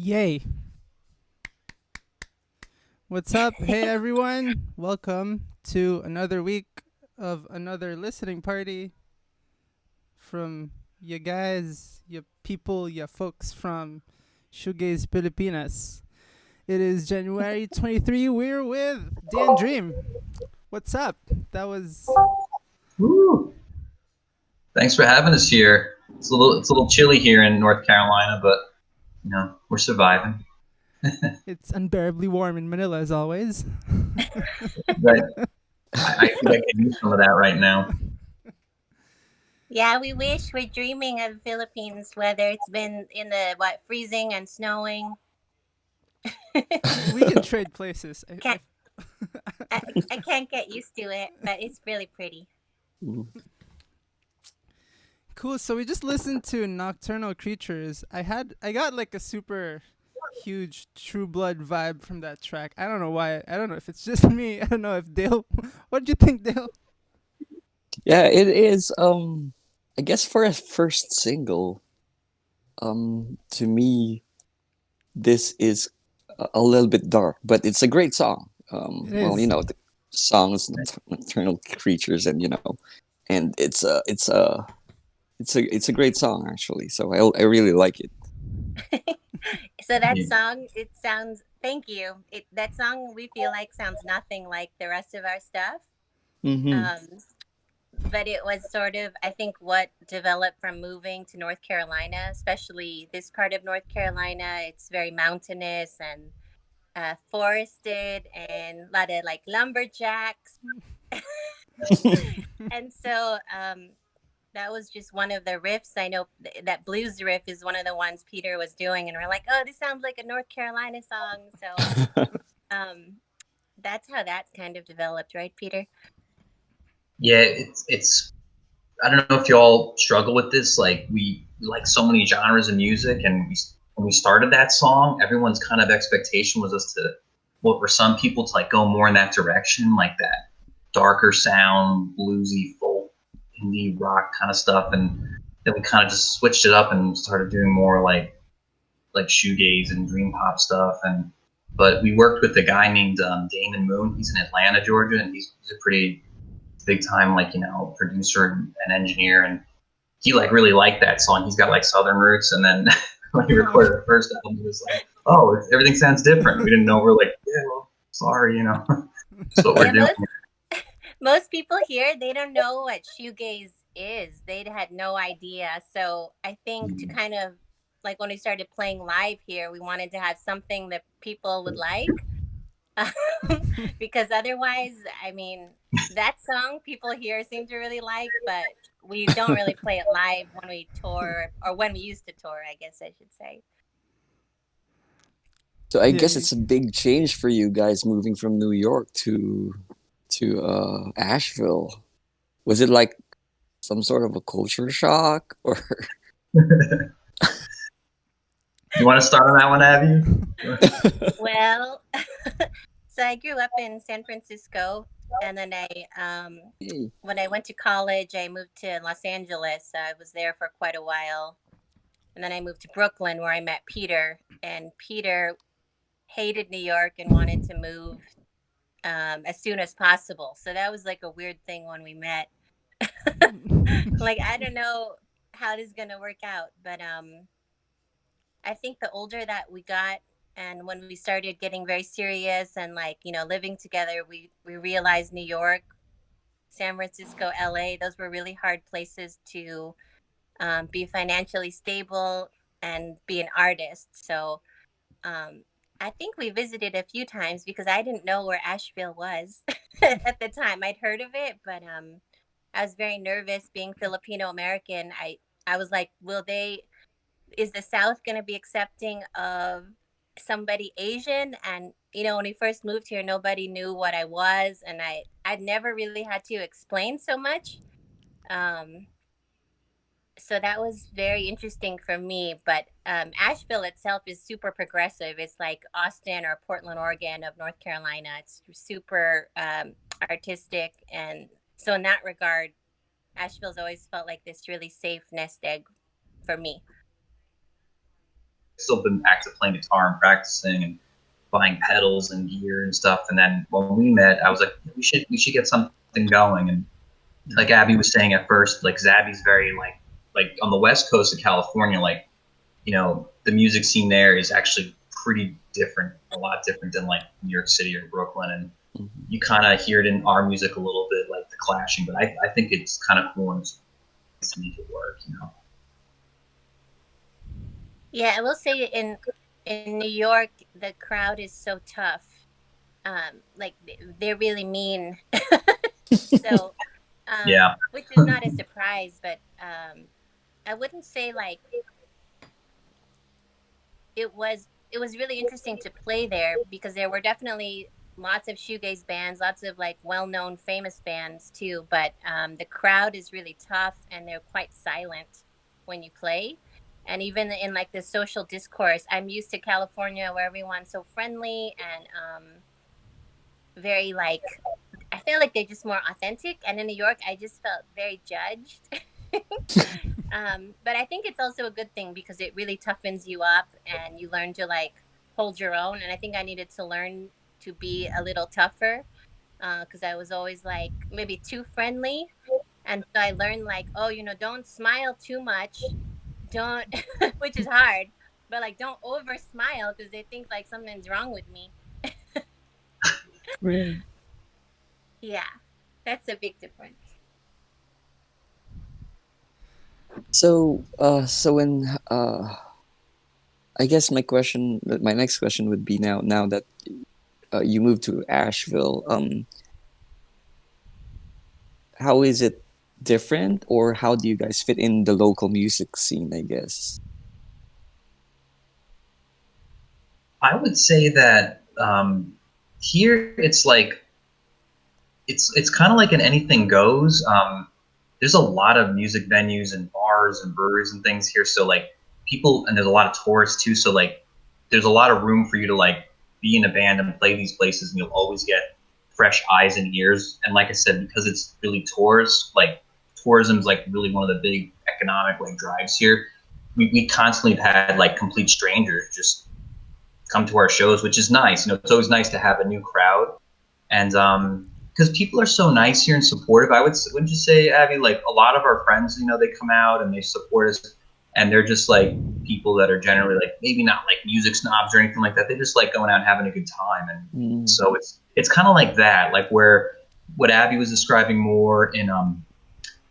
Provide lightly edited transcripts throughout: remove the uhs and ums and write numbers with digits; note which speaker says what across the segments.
Speaker 1: Yay. What's up? Hey everyone. Welcome to another week of another listening party from you guys, you people, you folks from Shoegaze, Pilipinas. It is January 23. We're with Dan Dream. What's up? That was
Speaker 2: Woo. Thanks for having us here. It's a little chilly here in North Carolina, but we're surviving.
Speaker 1: it's unbearably warm in Manila as always.
Speaker 2: But I think I can use some of that right now.
Speaker 3: Yeah, we wish we're dreaming of Philippines weather. It's been in the freezing and snowing.
Speaker 1: We can trade places.
Speaker 3: Can't I can't get used to it, but it's really pretty.
Speaker 1: Cool. So we just listened to Nocturnal Creatures. I got like a super huge True Blood vibe from that track. I don't know why. I don't know if it's just me. I don't know if Dale. What do you think, Dale?
Speaker 4: Yeah, it is. I guess for a first single, to me, this is a little bit dark, but it's a great song.
Speaker 1: It is.
Speaker 4: The songs Nocturnal Creatures, and it's a great song actually. So I really like it.
Speaker 3: So that
Speaker 2: Yeah.
Speaker 3: song, it sounds. Thank you. That song we feel like sounds nothing like the rest of our stuff.
Speaker 4: Mm-hmm.
Speaker 3: But it was sort of, I think, what developed from moving to North Carolina, especially this part of North Carolina. It's very mountainous and forested, and a lot of like lumberjacks. And so that was just one of the riffs. I know that blues riff is one of the ones Peter was doing, and we're like, oh, this sounds like a North Carolina song. So that's how that kind of developed, right, Peter?
Speaker 2: Yeah, it's. I don't know if y'all struggle with this. Like we like so many genres of music, and when we started that song, everyone's kind of expectation was us to, well, for some people to like go more in that direction, like that darker sound, bluesy, folk, indie rock kind of stuff, and then we kind of just switched it up and started doing more like shoegaze and dream pop stuff. And but we worked with a guy named Damon Moon. He's in Atlanta, Georgia, and he's a pretty big time producer and engineer. And he like really liked that song. He's got like southern roots. And then when he recorded the first album, he was like, "Oh, everything sounds different." We didn't know. We're like, "Yeah, well, sorry, that's what we're
Speaker 3: Yeah,
Speaker 2: doing."
Speaker 3: most people here, they don't know what shoegaze is. They had no idea. So I think to kind of like when we started playing live here, we wanted to have something that people would like. Because otherwise, I mean, that song people here seem to really like, but we don't really play it live when we tour, or when we used to tour, I guess I should say.
Speaker 4: So I
Speaker 1: Yeah.
Speaker 4: guess it's a big change for you guys moving from New York to Asheville. Was it like some sort of a culture shock, or?
Speaker 2: You want to start on that one, Abby?
Speaker 3: Well, so I grew up in San Francisco, and then when I went to college, I moved to Los Angeles. I was there for quite a while, and then I moved to Brooklyn, where I met Peter. And Peter hated New York and wanted to move as soon as possible. So that was like a weird thing when we met. Like, I don't know how this is gonna work out, but I think the older that we got, and when we started getting very serious and like living together, we realized New York, San Francisco, LA, those were really hard places to be financially stable and be an artist. So I think we visited a few times because I didn't know where Asheville was at the time. I'd heard of it, but I was very nervous being Filipino American. I was like, is the South going to be accepting of somebody Asian? And when we first moved here, nobody knew what I was, and I'd never really had to explain so much. So that was very interesting for me. But Asheville itself is super progressive. It's like Austin or Portland, Oregon of North Carolina. It's super artistic, and so in that regard, Asheville's always felt like this really safe nest egg for me.
Speaker 2: still been active playing guitar and practicing and buying pedals and gear and stuff. And then when we met, I was like, we should get something going. And like Abby was saying at first, like Zabby's very like on the west coast of California, like, you know, the music scene there is actually pretty different, a lot different than like New York City or Brooklyn. And you kind of hear it in our music a little bit, like the clashing, but I think it's kind of cool and it's to make it work, you know.
Speaker 3: Yeah, I will say in New York, the crowd is so tough. Like they're really mean. So,
Speaker 2: Yeah.
Speaker 3: which is not a surprise, but I wouldn't say like it was really interesting to play there because there were definitely lots of shoegaze bands, lots of like well-known famous bands too, but the crowd is really tough and they're quite silent when you play. And even in like the social discourse, I'm used to California where everyone's so friendly and very like, I feel like they're just more authentic. And in New York, I just felt very judged. But I think it's also a good thing because it really toughens you up and you learn to like hold your own. And I think I needed to learn to be a little tougher because I was always like maybe too friendly. And so I learned like, oh, you know, don't smile too much. Don't, which is hard, but like don't over smile because they think like something's wrong with me.
Speaker 4: Right.
Speaker 3: Yeah, that's a big difference.
Speaker 4: So, when I guess my next question would be now that you moved to Asheville, how is it different, or how do you guys fit in the local music scene, I guess?
Speaker 2: I would say that here it's like it's kind of like an anything goes. There's a lot of music venues and bars and breweries and things here, so like people, and there's a lot of tourists too, so like there's a lot of room for you to like be in a band and play these places, and you'll always get fresh eyes and ears. And like I said, because it's really tours, like tourism's like really one of the big economic like drives here. We constantly have had like complete strangers just come to our shows, which is nice. You know, it's always nice to have a new crowd, and because people are so nice here and supportive. Wouldn't you say, Abby? Like a lot of our friends, you know, they come out and they support us, and they're just like people that are generally like maybe not like music snobs or anything like that. They just like going out and having a good time, and so it's kind of like that, like where what Abby was describing more in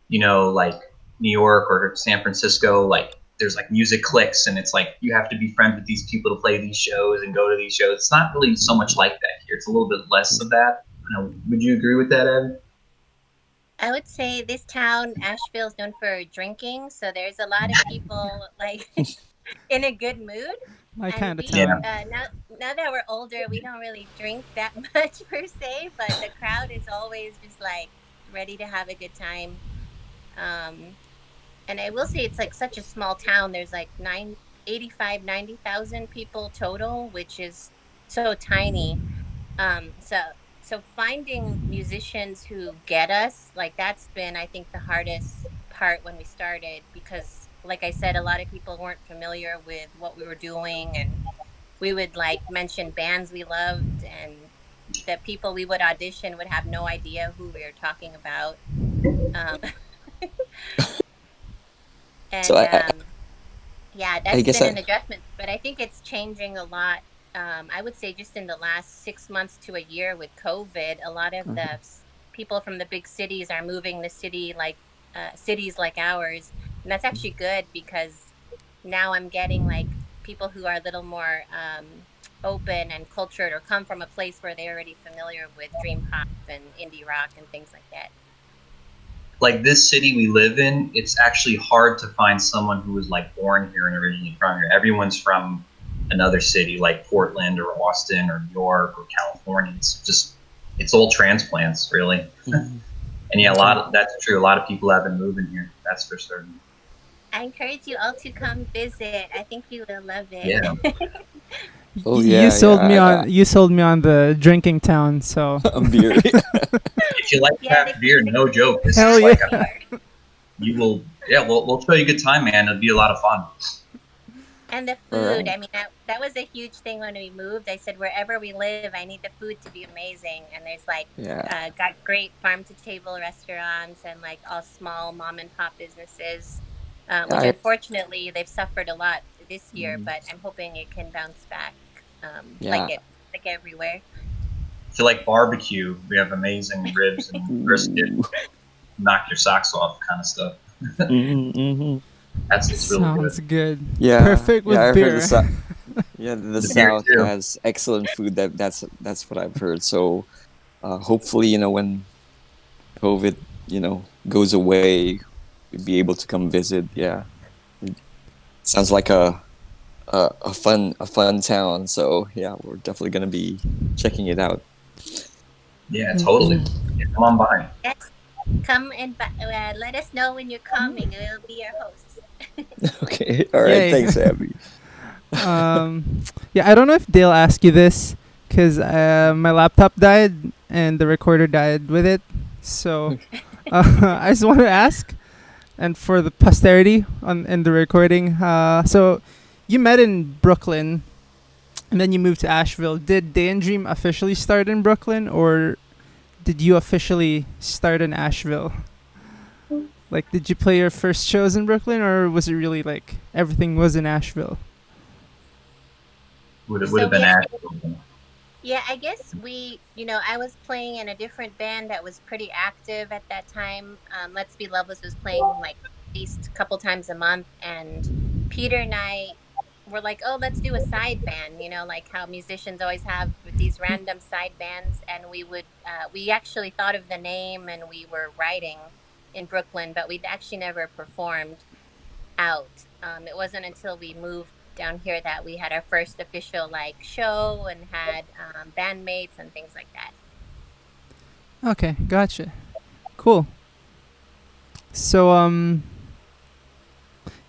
Speaker 2: you know, like New York or San Francisco, like there's like music cliques and it's like you have to be friends with these people to play these shows and go to these shows. It's not really so much like that here. It's a little bit less of that. You know, would you agree with that, Abby?
Speaker 3: I would say this town, Asheville, is known for drinking, so there's a lot of people like in a good mood.
Speaker 1: My
Speaker 3: And
Speaker 1: kind of
Speaker 3: we,
Speaker 1: town.
Speaker 3: now that we're older, we don't really drink that much per se, but the crowd is always just like ready to have a good time. And I will say it's like such a small town. There's like 90,000 people total, which is so tiny. So finding musicians who get us, like that's been, I think, the hardest part when we started because, like I said, a lot of people weren't familiar with what we were doing, and we would like mention bands we loved, and the people we would audition would have no idea who we were talking about. And
Speaker 4: So
Speaker 3: yeah,
Speaker 4: I
Speaker 3: that's
Speaker 4: guess
Speaker 3: been an adjustment, but I think it's changing a lot. I would say just in the last 6 months to a year with COVID, a lot of the people from the big cities are moving to cities like ours, and that's actually good because now I'm getting like people who are a little more open and cultured or come from a place where they're already familiar with dream pop and indie rock and things like that.
Speaker 2: Like this city we live in, it's actually hard to find someone who was like born here and originally from here. Everyone's from another city like Portland or Austin or New York or California. It's all transplants really. And yeah, that's true. A lot of people have been moving here. That's for certain.
Speaker 3: I encourage you all to come visit. I think you will love it.
Speaker 2: Yeah.
Speaker 4: Oh yeah,
Speaker 1: you sold me on the drinking town. So
Speaker 4: beer.
Speaker 2: If you like craft beer, no joke. This
Speaker 1: Hell
Speaker 2: is
Speaker 1: yeah.
Speaker 2: like you will. Yeah, we'll show you a good time, man. It'll be a lot of fun.
Speaker 3: And the
Speaker 4: All
Speaker 3: food.
Speaker 4: right.
Speaker 3: I mean, that was a huge thing when we moved. I said, wherever we live, I need the food to be amazing. And there's like,
Speaker 4: Yeah.
Speaker 3: got great farm to table restaurants and like all small mom and pop businesses, which
Speaker 4: I,
Speaker 3: unfortunately they've suffered a lot this year,
Speaker 4: mm,
Speaker 3: but I'm hoping it can bounce back
Speaker 4: yeah.
Speaker 3: like everywhere.
Speaker 2: If you like barbecue, we have amazing ribs and brisket,
Speaker 4: Ooh.
Speaker 2: knock your socks off kind of stuff.
Speaker 4: Mm-hmm.
Speaker 2: It's really
Speaker 1: Sounds
Speaker 2: good.
Speaker 1: good.
Speaker 4: Yeah.
Speaker 1: Perfect
Speaker 4: Yeah.
Speaker 1: with
Speaker 4: I heard
Speaker 1: beer.
Speaker 4: yeah, the
Speaker 2: The beer
Speaker 4: South
Speaker 2: too.
Speaker 4: has excellent food. That's what I've heard. So, hopefully, when COVID, goes away, we'd be able to come visit. Yeah, sounds like a fun town. So yeah, we're definitely gonna be checking it out.
Speaker 2: Yeah, totally. Yeah, come on by.
Speaker 3: Yes, come and let us know when you're coming. We'll be your hosts.
Speaker 4: Okay, all right.
Speaker 1: Yay.
Speaker 4: Thanks, Abby.
Speaker 1: Yeah, I don't know if Dale asked you this because my laptop died and the recorder died with it. So I just want to ask, and for the posterity on in the recording. So you met in Brooklyn, and then you moved to Asheville. Did Day and Dream officially start in Brooklyn, or did you officially start in Asheville? Like, did you play your first shows in Brooklyn, or was it really like everything was in Asheville?
Speaker 2: Would have
Speaker 3: So
Speaker 2: been
Speaker 3: yeah,
Speaker 2: Asheville.
Speaker 3: yeah, I guess I was playing in a different band that was pretty active at that time. Let's Be Loveless was playing like at least a couple times a month, and Peter and I were like, oh, let's do a side band, like how musicians always have these random side bands. And we actually thought of the name and we were writing in Brooklyn, but we'd actually never performed out. It wasn't until we moved down here that we had our first official like show and had bandmates and things like that.
Speaker 1: Okay, gotcha. Cool. So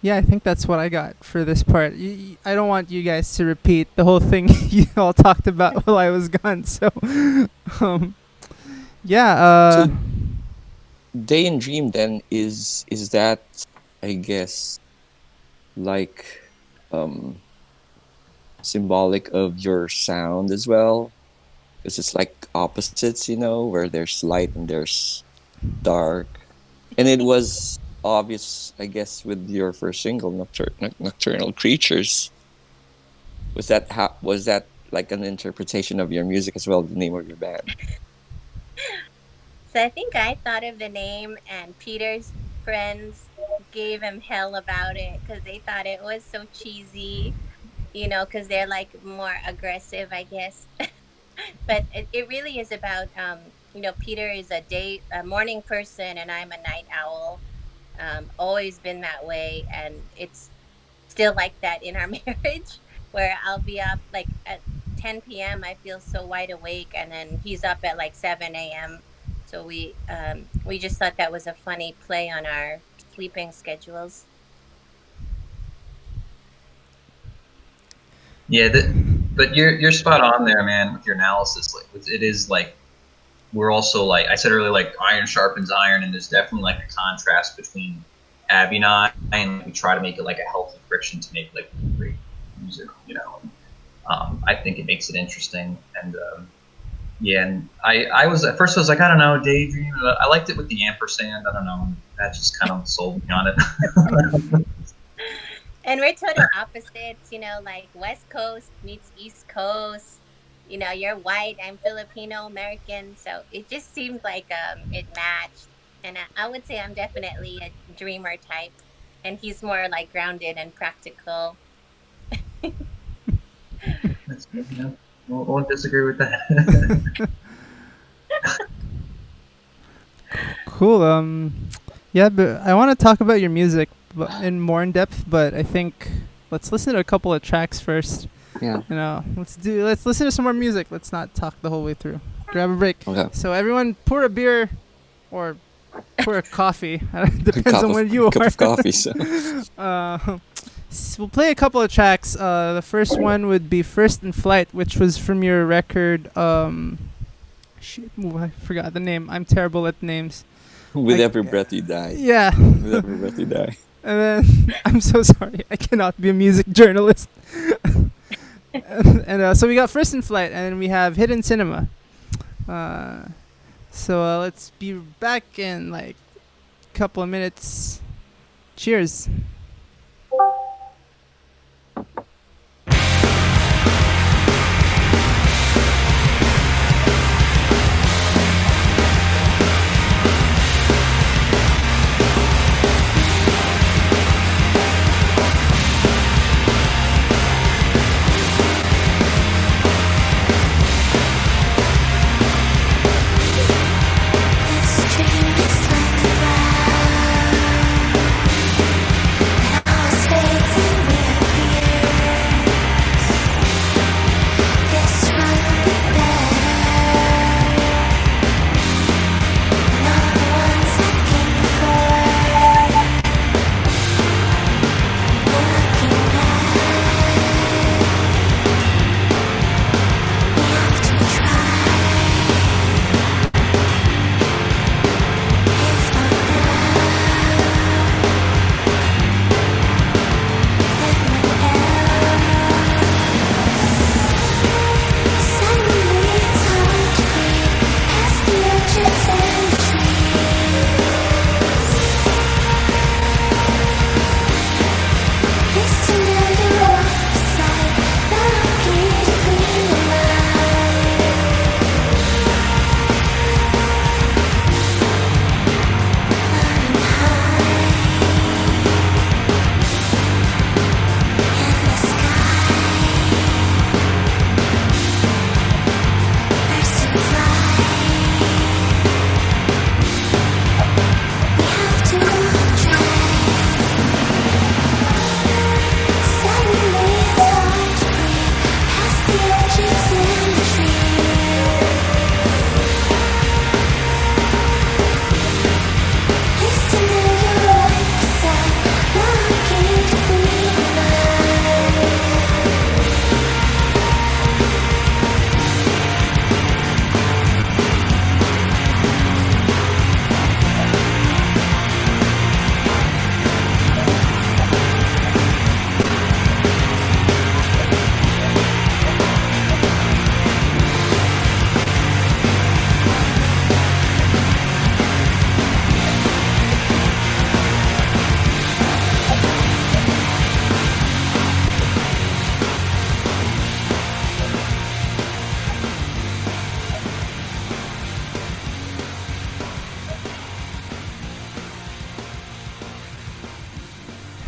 Speaker 1: yeah, I think that's what I got for this part. I don't want you guys to repeat the whole thing you all talked about while I was gone. So um yeah,
Speaker 4: So, Day and Dream then is that, I guess, like symbolic of your sound as well, because it's like opposites, where there's light and there's dark. And it was obvious, I guess, with your first single, Nocturnal Creatures. Was that like an interpretation of your music as well, the name of your band?
Speaker 3: So I think I thought of the name, and Peter's friends gave him hell about it because they thought it was so cheesy, because they're like more aggressive, I guess. But it really is about, Peter is a morning person, and I'm a night owl. Always been that way, and it's still like that in our marriage, where I'll be up like at 10 p.m. I feel so wide awake, and then he's up at like 7 a.m. So we just thought that was a funny play on our sleeping schedules.
Speaker 2: Yeah, but you're spot on there, man, with your analysis. Like it is like we're also like I said earlier, like iron sharpens iron, and there's definitely like a contrast between Abby and I, and we try to make it like a healthy friction to make like great music, I think it makes it interesting, and yeah, and I was at first I was like, I don't know, Daydream. I liked it with the ampersand. I don't know, that just kind of sold me on it.
Speaker 3: And we're total opposites, like West Coast meets East Coast. You're white, I'm Filipino American, so it just seemed like it matched. And I would say I'm definitely a dreamer type, and he's more like grounded and practical.
Speaker 2: That's good, won't disagree with that.
Speaker 1: cool. Yeah, but I want to talk about your music in more in depth, but I think let's listen to a couple of tracks first.
Speaker 4: Yeah.
Speaker 1: Let's listen to some more music. Let's not talk the whole way through. Grab a break.
Speaker 4: Okay.
Speaker 1: So everyone pour a beer or pour a coffee. Depends on where you
Speaker 4: cup
Speaker 1: are.
Speaker 4: of coffee. So.
Speaker 1: We'll play a couple of tracks. The first one would be First in Flight, which was from your record. I forgot the name. I'm terrible at names.
Speaker 4: With every breath you die.
Speaker 1: Yeah.
Speaker 4: With every breath you die.
Speaker 1: And then I'm so sorry, I cannot be a music journalist. And so we got First in Flight, and then we have Hidden Cinema. So let's be back in like a couple of minutes. Cheers.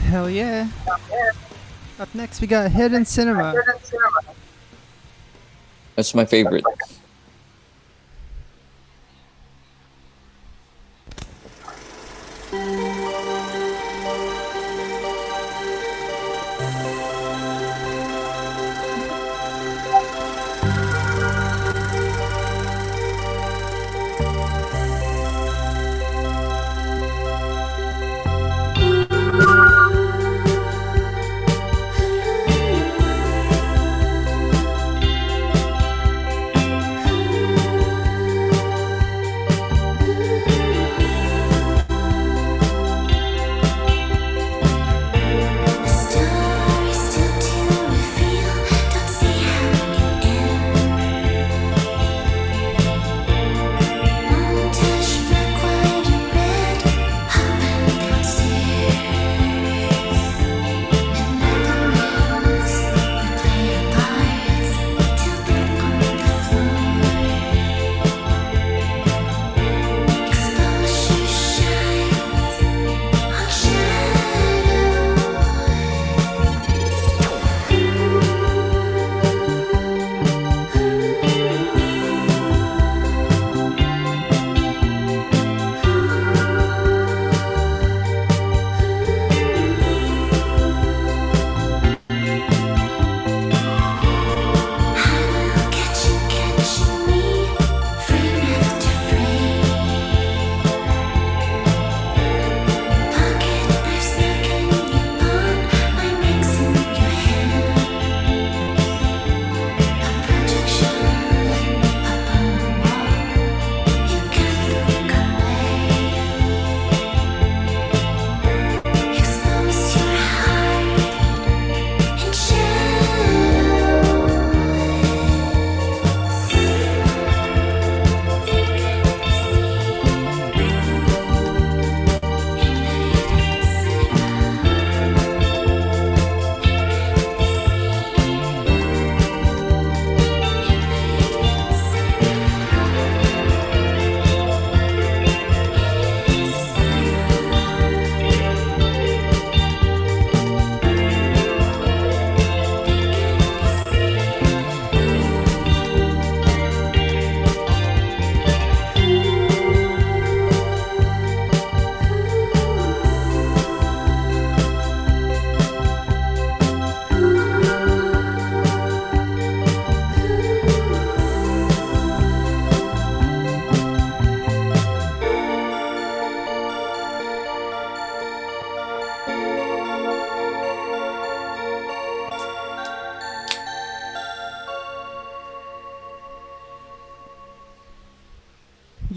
Speaker 1: Hell yeah. Up next, we got Hidden Cinema.
Speaker 4: That's my favorite.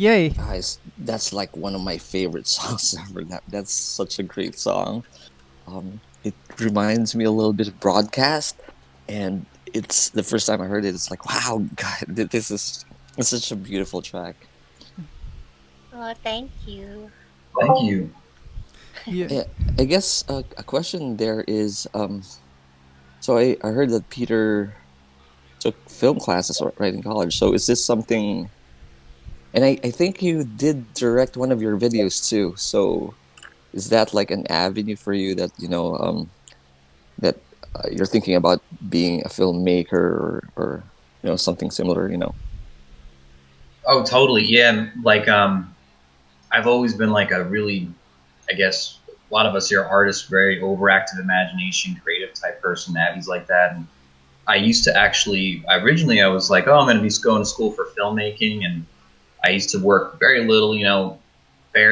Speaker 1: Yay.
Speaker 4: Guys, that's like one of my favorite songs ever. That's such a great song. It reminds me a little bit of Broadcast, and it's the first time I heard it. It's like, wow, God, this is it's such a beautiful track.
Speaker 3: Oh, thank you.
Speaker 2: Thank you.
Speaker 1: Yeah.
Speaker 4: Yeah, I guess a question there is, so I heard that Peter took film classes right in college. So is this something? And I think you did direct one of your videos too. So is that like an avenue for you that that you're thinking about being a filmmaker or something similar?
Speaker 2: Oh, totally. Yeah. Like, I've always been like a really, I guess, a lot of us here are artists, very overactive imagination, creative type person. Abby's like that. And I used to actually, originally I was like, oh, I'm going to be going to school for filmmaking. And I used to work very little,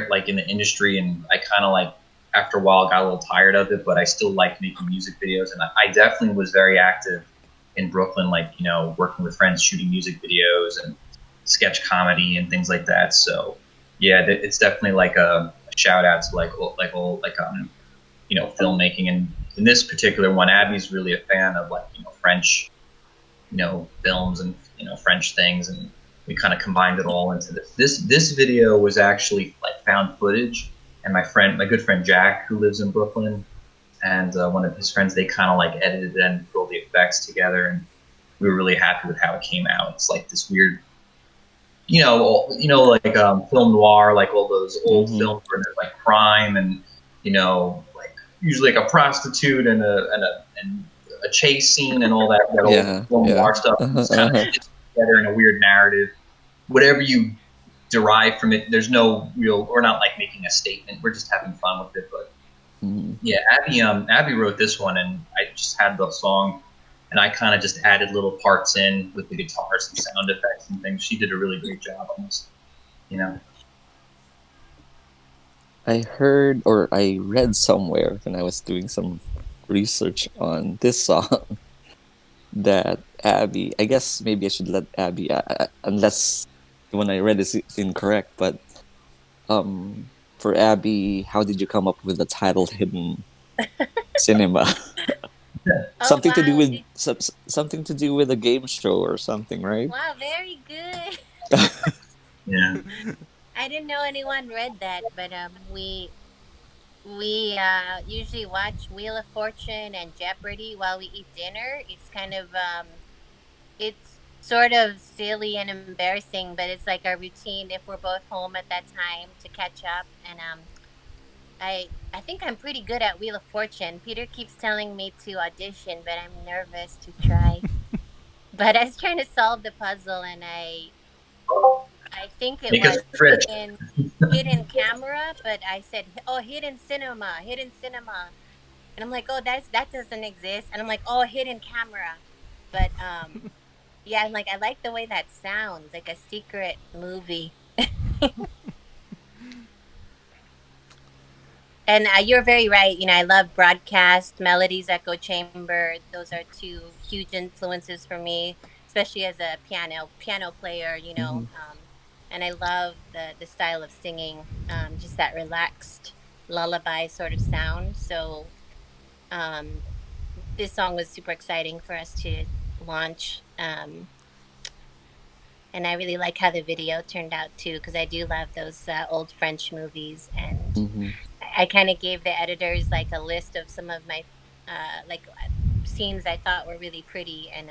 Speaker 2: like in the industry. And I kind of like, after a while, got a little tired of it, but I still liked making music videos. And I definitely was very active in Brooklyn, like, working with friends, shooting music videos and sketch comedy and things like that. So yeah, it's definitely like a shout out to filmmaking. And in this particular one, Abby's really a fan of like French films and French things, and we kind of combined it all into this video was actually like found footage, and my good friend Jack, who lives in Brooklyn, and one of his friends, they kind of like edited it and put all the effects together, and we were really happy with how it came out. It's like this weird, like film noir, like all those old films where there's like crime and like usually like a prostitute and a chase scene and all that old film noir stuff. It's kind of together in a weird narrative. Whatever you derive from it, there's no real. We're not like making a statement. We're just having fun with it. But yeah, Abby wrote this one, and I just had the song. And I kind of just added little parts in with the guitars and sound effects and things. She did a really great job on this,
Speaker 4: I heard or I read somewhere when I was doing some research on this song that Abby, I guess maybe I should let Abby, unless when I read is incorrect, but for Abby, how did you come up with the title Hidden Cinema? Something to do with something to do with a game show or something, right?
Speaker 3: Wow, very good.
Speaker 2: Yeah.
Speaker 3: I didn't know anyone read that, but we usually watch Wheel of Fortune and Jeopardy while we eat dinner. It's kind of it's sort of silly and embarrassing, but it's like our routine if we're both home at that time to catch up. And I think I'm pretty good at Wheel of Fortune. Peter keeps telling me to audition, but I'm nervous to try. But I was trying to solve the puzzle, and I think it was hidden camera, but I said, oh, hidden cinema. And I'm like, oh, that doesn't exist. And I'm like, oh, hidden camera. But yeah, I'm like, I like the way that sounds, like a secret movie. And you're very right. I love Broadcast, Melodies, Echo Chamber. Those are two huge influences for me, especially as a piano player. And I love the style of singing, just that relaxed lullaby sort of sound. So this song was super exciting for us to launch. And I really like how the video turned out too, because I do love those old French movies. And I kind of gave the editors like a list of some of my scenes I thought were really pretty, and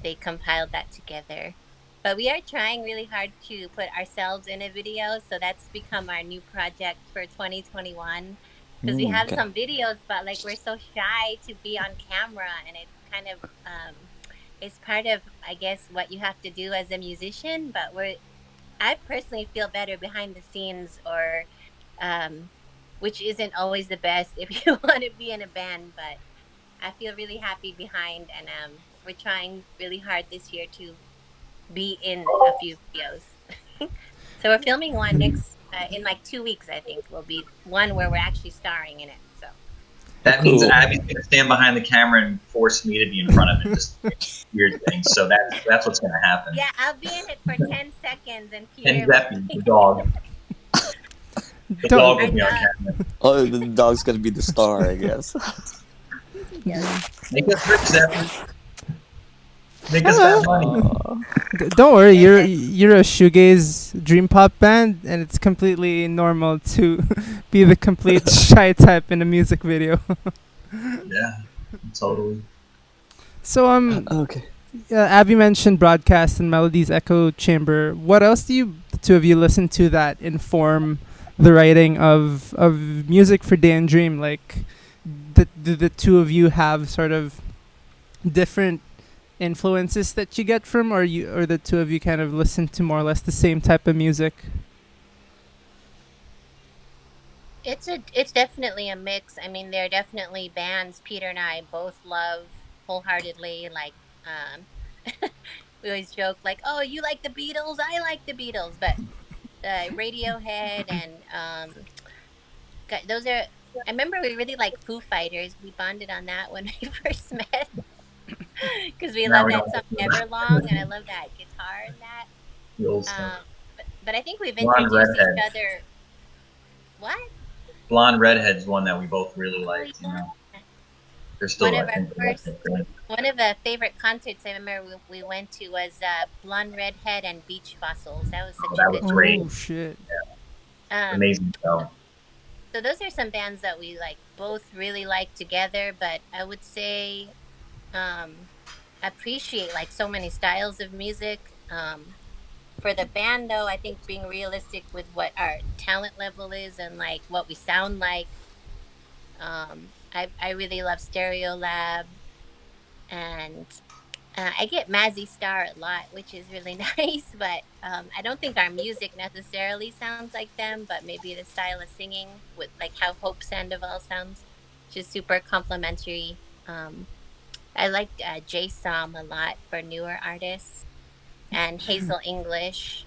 Speaker 3: they compiled that together. But we are trying really hard to put ourselves in a video, so that's become our new project for 2021. Because we have some videos, but like we're so shy to be on camera, and it kind of it's part of, I guess, what you have to do as a musician. But I personally feel better behind the scenes, or which isn't always the best if you want to be in a band. But I feel really happy behind, and we're trying really hard this year to be in a few videos. So we're filming one next in like 2 weeks. I think will be one where we're actually starring in it. So
Speaker 2: That means
Speaker 4: Cool.
Speaker 2: Abby's gonna stand behind the camera and force me to be in front of it, just weird things. So that's what's gonna happen.
Speaker 3: Yeah, I'll be in it for 10 seconds and Peter
Speaker 2: And
Speaker 3: will
Speaker 2: Zeppy,
Speaker 3: be
Speaker 2: the dog. The
Speaker 1: Don't-
Speaker 2: dog
Speaker 3: our
Speaker 2: will be on
Speaker 3: dog.
Speaker 2: camera.
Speaker 4: Oh, the dog's gonna be the star, I guess.
Speaker 2: Make us rich, Zeppy. Make us that money.
Speaker 1: Don't worry,
Speaker 3: There's
Speaker 1: you're a shoegaze dream pop band, and it's completely normal to be the complete shy type in a music video.
Speaker 2: Yeah, totally.
Speaker 1: So
Speaker 4: Okay.
Speaker 1: Abby mentioned broadcast and Melody's echo chamber. What else do the two of you listen to that inform the writing of music for Day and Dream? Like, do the two of you have sort of different influences that you get from, or the two of you kind of listen to more or less the same type of music?
Speaker 3: It's definitely a mix. I mean, there are definitely bands Peter and I both love wholeheartedly. Like, we always joke like, "Oh, you like the Beatles? I like the Beatles." But Radiohead and those are. I remember we really like Foo Fighters. We bonded on that when we first met because we
Speaker 2: Now
Speaker 3: love
Speaker 2: we
Speaker 3: that
Speaker 2: don't
Speaker 3: song
Speaker 2: listen to
Speaker 3: Everlong, and I love that guitar in that.
Speaker 2: the old stuff.
Speaker 3: But I think we've
Speaker 2: Blonde
Speaker 3: introduced
Speaker 2: Redhead.
Speaker 3: each other. What?
Speaker 2: Blonde Redhead's one that we both really liked. You know, they're still,
Speaker 3: One
Speaker 2: I
Speaker 3: of our
Speaker 2: think,
Speaker 3: first, one of the favorite concerts I remember we went to was Blonde Redhead and Beach Fossils. That was such
Speaker 2: that
Speaker 3: a
Speaker 2: was
Speaker 3: good
Speaker 2: great.
Speaker 1: Oh shit!
Speaker 2: Amazing show.
Speaker 3: So those are some bands that we like both really like together. But I would say appreciate like so many styles of music. For the band though, I think being realistic with what our talent level is and like what we sound like. I really love Stereo Lab, and I get Mazzy Star a lot, which is really nice. But I don't think our music necessarily sounds like them, but maybe the style of singing with like how Hope Sandoval sounds, which is super complimentary. I like J Som a lot for newer artists, and Hazel English,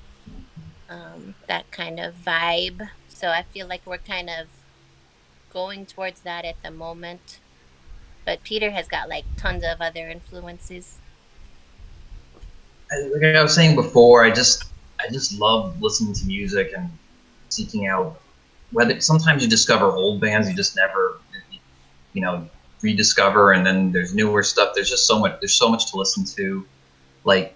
Speaker 3: that kind of vibe. So I feel like we're kind of going towards that at the moment. But Peter has got like tons of other influences.
Speaker 2: Like I was saying before, I just love listening to music and seeking out whether sometimes you discover old bands you just never rediscover, and then there's newer stuff. There's just so much. There's so much to listen to, like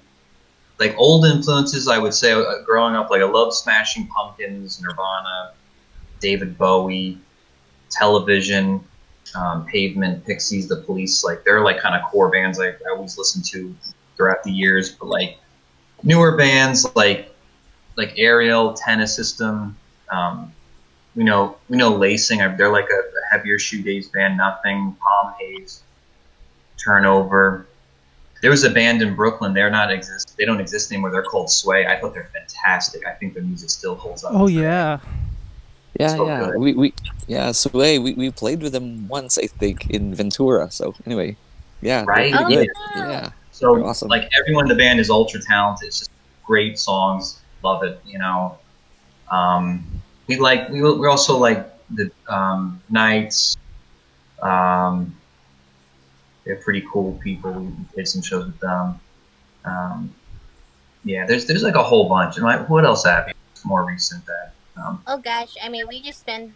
Speaker 2: old influences. I would say growing up, like I love Smashing Pumpkins, Nirvana, David Bowie, Television, Pavement, Pixies, The Police. Like they're like kind of core bands I always listen to throughout the years. But like newer bands like Ariel, Tennis System, we know Lacing. They're like a heavier shoegaze band. Nothing, Palm Haze, Turnover. There was a band in Brooklyn. They don't exist anymore. They're called Sway. I thought they're fantastic. I think their music still holds up.
Speaker 1: Oh yeah.
Speaker 4: Yeah,
Speaker 2: So
Speaker 4: yeah.
Speaker 2: good.
Speaker 4: So we played with them once, I think, in Ventura. So anyway, yeah,
Speaker 2: Right?
Speaker 4: they're pretty
Speaker 3: Oh,
Speaker 4: good.
Speaker 3: wow.
Speaker 4: Yeah.
Speaker 2: So
Speaker 4: They're awesome.
Speaker 2: like everyone in the band is ultra talented. It's just great songs. Love it. We also like the Knights. They're pretty cool people. We did some shows with them. Yeah, there's like a whole bunch. And like, what else happened? More recent that.
Speaker 3: Oh gosh, I mean, we just spend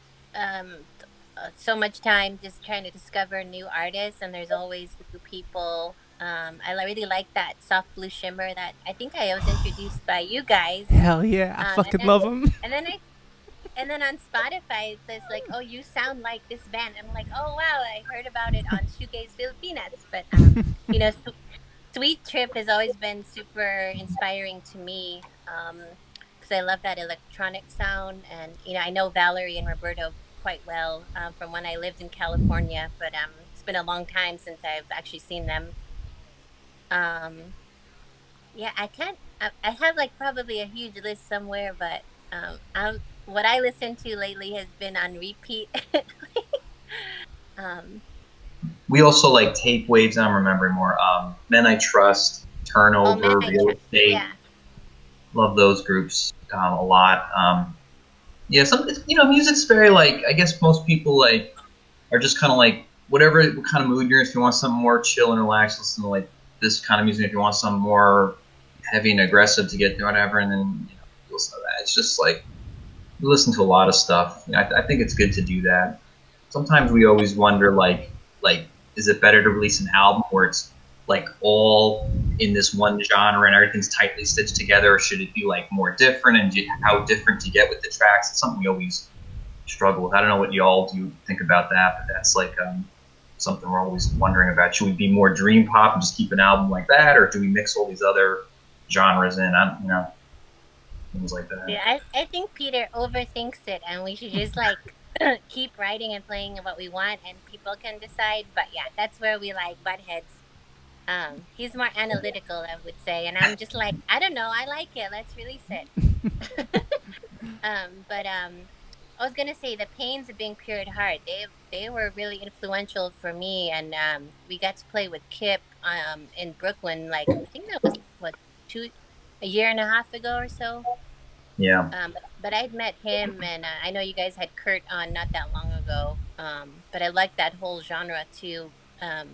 Speaker 3: so much time just trying to discover new artists, and there's always new people. Really like that Soft Blue Shimmer that I think I was introduced by you guys.
Speaker 1: Hell yeah! I fucking love them.
Speaker 3: And then on Spotify it says like, "Oh, you sound like this band." I'm like, "Oh wow, I heard about it on Shoegaze Filipinas." But Sweet Trip has always been super inspiring to me. Because I love that electronic sound, and I know Valerie and Roberto quite well from when I lived in California, but it's been a long time since I've actually seen them. Yeah, I can't. I have like probably a huge list somewhere, but what I listen to lately has been on repeat.
Speaker 2: We also like Tape Waves. I'm remembering more. Men I Trust, Turnover, Real Estate.
Speaker 3: Yeah.
Speaker 2: Love those groups a lot. Yeah, music's very like, I guess most people like are just kind of like whatever kind of mood you're in. If you want something more chill and relaxed, listen to like this kind of music. If you want something more heavy and aggressive to get through whatever, and then listen to that. It's just like we listen to a lot of stuff. I think it's good to do that. Sometimes we always wonder like is it better to release an album where it's like all in this one genre and everything's tightly stitched together, or should it be like more different, and how different to get with the tracks? It's something we always struggle with. I don't know what y'all do think about that, but that's like something we're always wondering about. Should we be more dream pop and just keep an album like that, or do we mix all these other genres in? Things like that.
Speaker 3: Yeah, I think Peter overthinks it, and we should just like keep writing and playing what we want, and people can decide. But yeah, that's where we like butt heads. He's more analytical, I would say, and I'm just like, I don't know, I like it. Let's release it. But I was gonna say the Pains of Being Pure at Heart. They were really influential for me, and we got to play with Kip in Brooklyn. Like I think that was a year and a half ago or so.
Speaker 2: Yeah.
Speaker 3: But I'd met him, and I know you guys had Kurt on not that long ago. But I like that whole genre too. I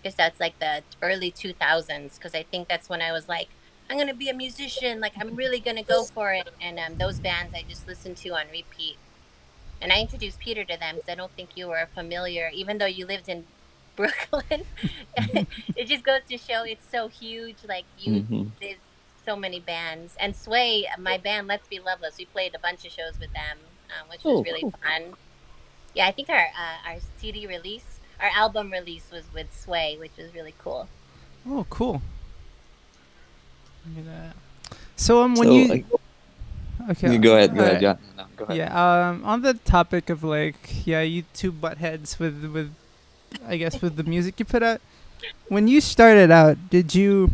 Speaker 3: guess that's like the early 2000s, because I think that's when I was like, I'm gonna be a musician. Like I'm really gonna go for it. And those bands I just listened to on repeat. And I introduced Peter to them because I don't think you were familiar, even though you lived in Brooklyn. It just goes to show it's so huge. Like there's so many bands. And Sway, my band Let's Be Loveless, we played a bunch of shows with them, which was really fun. Yeah, I think our CD release, our album release was with Sway, which was really cool.
Speaker 1: Oh, cool. So when you okay,
Speaker 4: you go ahead, John. No, go ahead.
Speaker 1: Yeah, on the topic of like, you two butt heads with I guess with the music you put out. When you started out, did you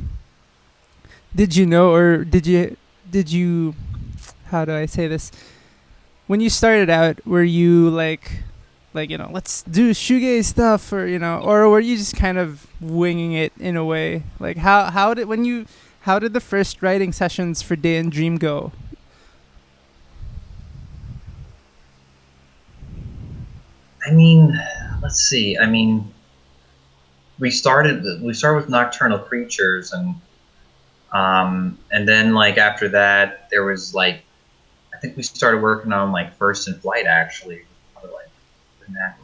Speaker 1: know, or did you how do I say this? When you started out, were you like let's do shoegaze stuff, or or were you just kind of winging it in a way? Like how did the first writing sessions for Day and Dream go?
Speaker 2: I mean, let's see. I mean, we started with Nocturnal Creatures, and then like after that there was like, I think we started working on like First in Flight, actually.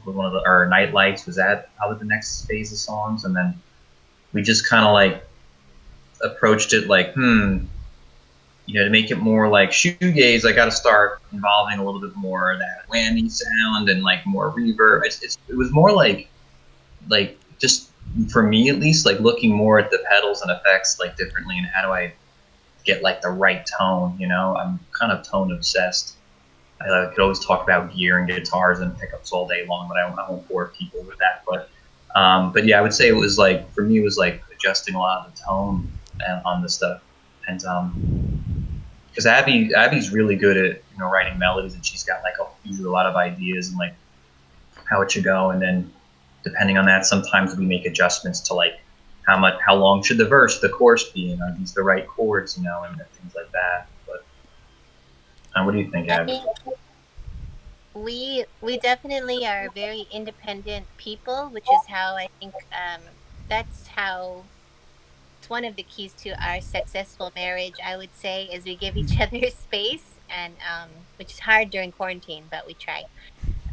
Speaker 2: With one of our Night Lights was that probably the next phase of songs, and then we just kind of like approached it like, to make it more like shoegaze, I got to start involving a little bit more of that whammy sound and like more reverb. It was more like just for me at least, like looking more at the pedals and effects like differently, and how do I get like the right tone. I'm kind of tone obsessed. I could always talk about gear and guitars and pickups all day long, but I won't bore people with that. But yeah, I would say it was like, for me, it was like adjusting a lot of the tone on the stuff, and because Abby's really good at writing melodies, and she's got like usually a lot of ideas and like how it should go, and then depending on that, sometimes we make adjustments to like how long should the verse, the chorus be, and are these the right chords, and things like that. But what do you think, Abby?
Speaker 3: We definitely are very independent people, which is how I think that's how it's one of the keys to our successful marriage, I would say, is we give each other space, and which is hard during quarantine, but we try.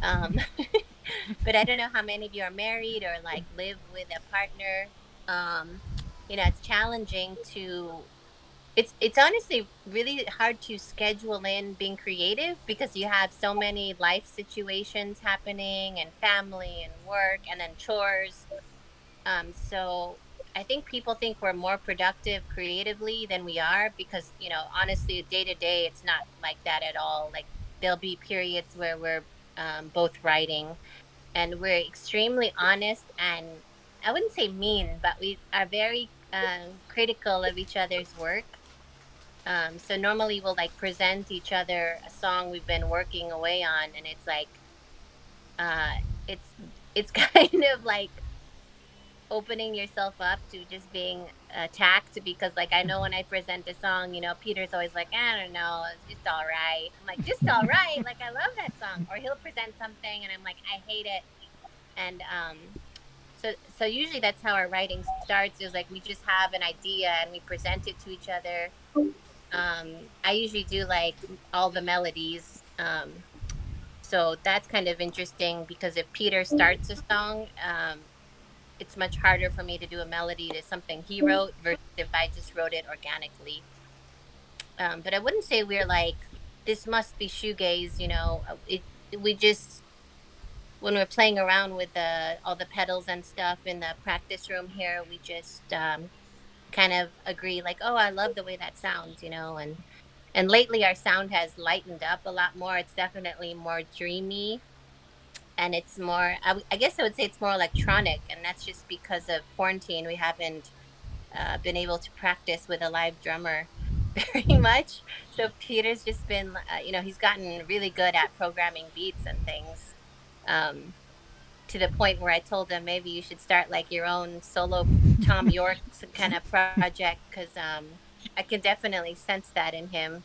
Speaker 3: But I don't know how many of you are married or like live with a partner. It's challenging to. It's honestly really hard to schedule in being creative, because you have so many life situations happening, and family and work, and then chores. So I think people think we're more productive creatively than we are, because honestly, day to day, it's not like that at all. Like there'll be periods where we're both writing, and we're extremely honest, and I wouldn't say mean, but we are very critical of each other's work. So normally we'll like present each other a song we've been working away on, and it's like, it's kind of like opening yourself up to just being attacked, because like I know when I present a song, Peter's always like, I don't know, it's just all right. I'm like, just all right? Like I love that song. Or he'll present something and I'm like, I hate it. And so usually that's how our writing starts. Is like we just have an idea and we present it to each other. I usually do like all the melodies. So that's kind of interesting because if Peter starts a song, it's much harder for me to do a melody to something he wrote versus if I just wrote it organically. But I wouldn't say we're like, this must be shoegaze. We just, when we're playing around with all the pedals and stuff in the practice room here, we just kind of agree like, oh, I love the way that sounds, and lately our sound has lightened up a lot more. It's definitely more dreamy, and it's more, I guess I would say it's more electronic, and that's just because of quarantine. We haven't been able to practice with a live drummer very much. So Peter's just been, he's gotten really good at programming beats and things, to the point where I told him maybe you should start like your own solo Tom York kind of project, because I can definitely sense that in him.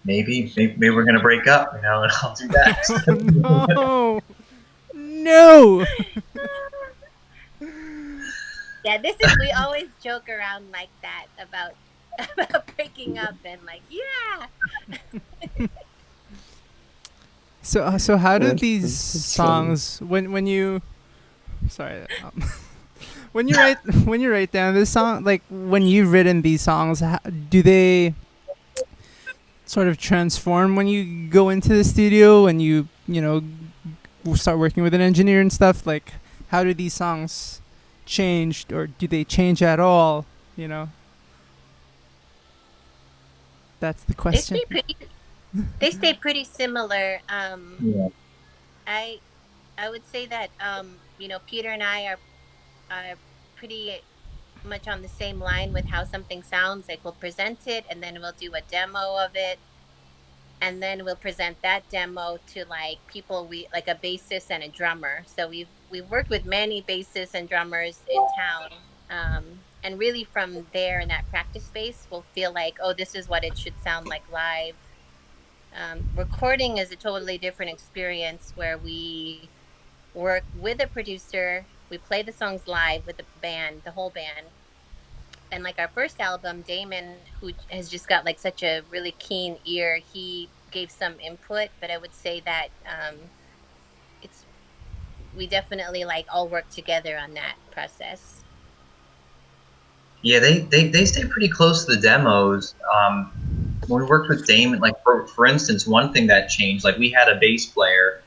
Speaker 2: Maybe we're gonna break up, and I'll do that.
Speaker 1: Oh, no.
Speaker 3: Yeah, we always joke around like that about breaking up and like, yeah.
Speaker 1: So how do
Speaker 4: That's-
Speaker 1: these
Speaker 4: that's funny.
Speaker 1: songs when you sorry when you write down this song, like when you've written these songs, do they sort of transform when you go into the studio and you start working with an engineer and stuff? Like, how do these songs change, or do they change at all? That's the
Speaker 3: They
Speaker 1: question.
Speaker 3: stay pretty similar.
Speaker 2: Yeah.
Speaker 3: I would say that Peter and I are pretty much on the same line with how something sounds. Like we'll present it and then we'll do a demo of it, and then we'll present that demo to like people, we like a bassist and a drummer. So we've worked with many bassists and drummers in town. And really from there in that practice space, we'll feel like, oh, this is what it should sound like live. Recording is a totally different experience where we work with a producer. We play the songs live with the band, the whole band. And like our first album, Damon, who has just got like such a really keen ear, he gave some input, but I would say that we definitely like all work together on that process.
Speaker 2: Yeah, they stay pretty close to the demos. When we worked with Damon, like for instance, one thing that changed, like we had a bass player,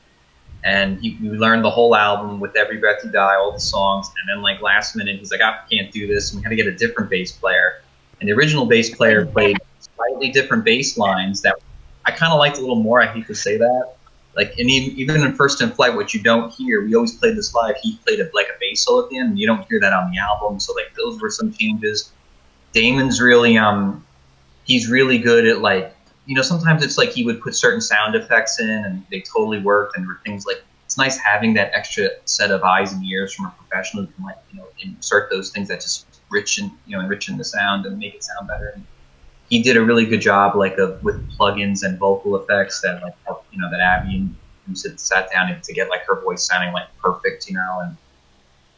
Speaker 2: and we learned the whole album with Every Breath You Die, all the songs, and then like last minute he's like, I can't do this, and we had to get a different bass player. And the original bass player played slightly different bass lines that I kind of liked a little more. I hate to say that. Like, and even in First in Flight, what you don't hear, we always played this live. He played like a bass solo at the end, and you don't hear that on the album. So like those were some changes. Damon's really he's really good at like, sometimes it's like he would put certain sound effects in and they totally worked, and were things like, it's nice having that extra set of eyes and ears from a professional who can like insert those things that just enrichen the sound and make it sound better. And he did a really good job like with plugins and vocal effects that like helped, that Abby sat down to get like her voice sounding like perfect, and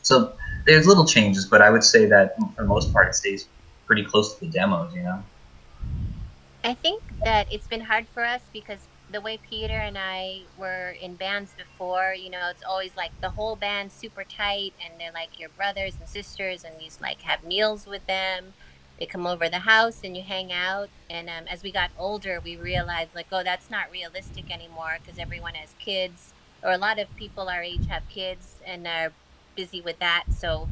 Speaker 2: so there's little changes, but I would say that for the most part it stays pretty close to the demos.
Speaker 3: I think that it's been hard for us because the way Peter and I were in bands before, it's always like the whole band's super tight and they're like your brothers and sisters, and you like have meals with them. They come over the house and you hang out. And as we got older, we realized like, oh, that's not realistic anymore because everyone has kids, or a lot of people our age have kids and are busy with that. So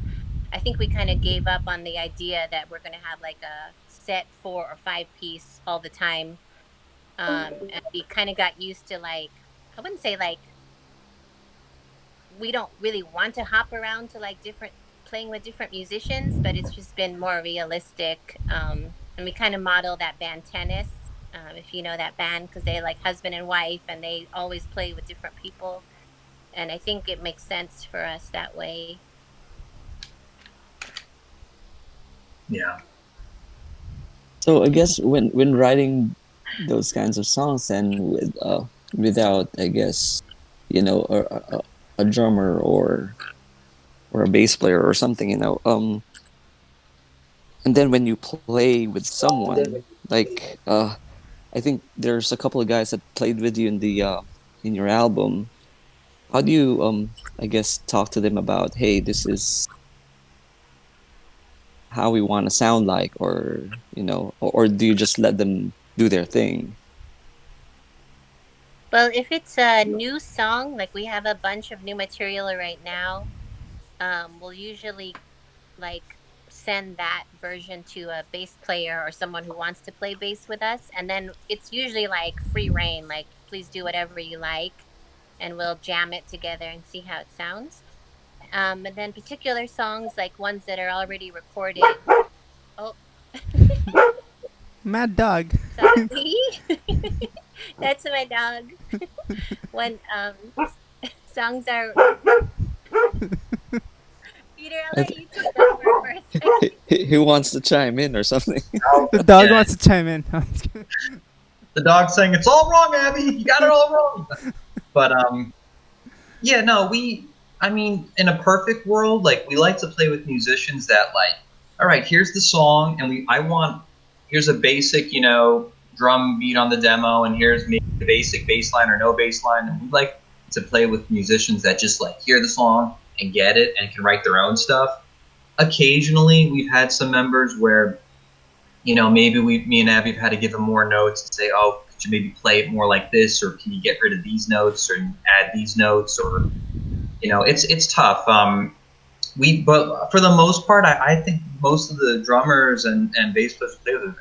Speaker 3: I think we kind of gave up on the idea that we're going to have like a set 4 or 5 piece all the time. And we kind of got used to like, I wouldn't say like we don't really want to hop around to like playing with different musicians, but it's just been more realistic. And we kind of model that band Tennis, if you know that band, because they're like husband and wife and they always play with different people. And I think it makes sense for us that way.
Speaker 2: Yeah.
Speaker 4: So I guess when writing those kinds of songs, and without, I guess, a drummer or a bass player or something, and then when you play with someone, like I think there's a couple of guys that played with you in your album. How do you I guess talk to them about, hey, this is how we want to sound like, or or do you just let them do their thing?
Speaker 3: Well, if it's a new song, like we have a bunch of new material right now, we'll usually like send that version to a bass player or someone who wants to play bass with us, and then it's usually like free reign, like please do whatever you like, and we'll jam it together and see how it sounds. And then particular songs, like ones that are already recorded. Oh,
Speaker 1: Mad dog.
Speaker 3: sorry. That's my dog. When songs are Peter, I'll
Speaker 4: I
Speaker 3: let you take over for a second.
Speaker 4: He wants to chime in or something.
Speaker 1: The dog
Speaker 2: Yeah.
Speaker 1: wants to chime in.
Speaker 2: The dog's saying it's all wrong, Abby. You got it all wrong. But yeah, no, I mean, in a perfect world, like we like to play with musicians that like, all right, here's the song, and here's a basic, drum beat on the demo, and here's maybe the basic bass line or no bass line, and we like to play with musicians that just like hear the song and get it and can write their own stuff. Occasionally, we've had some members where, maybe me and Abby have had to give them more notes and say, oh, could you maybe play it more like this, or can you get rid of these notes or add these notes, or it's tough. But for the most part, I think most of the drummers and bass players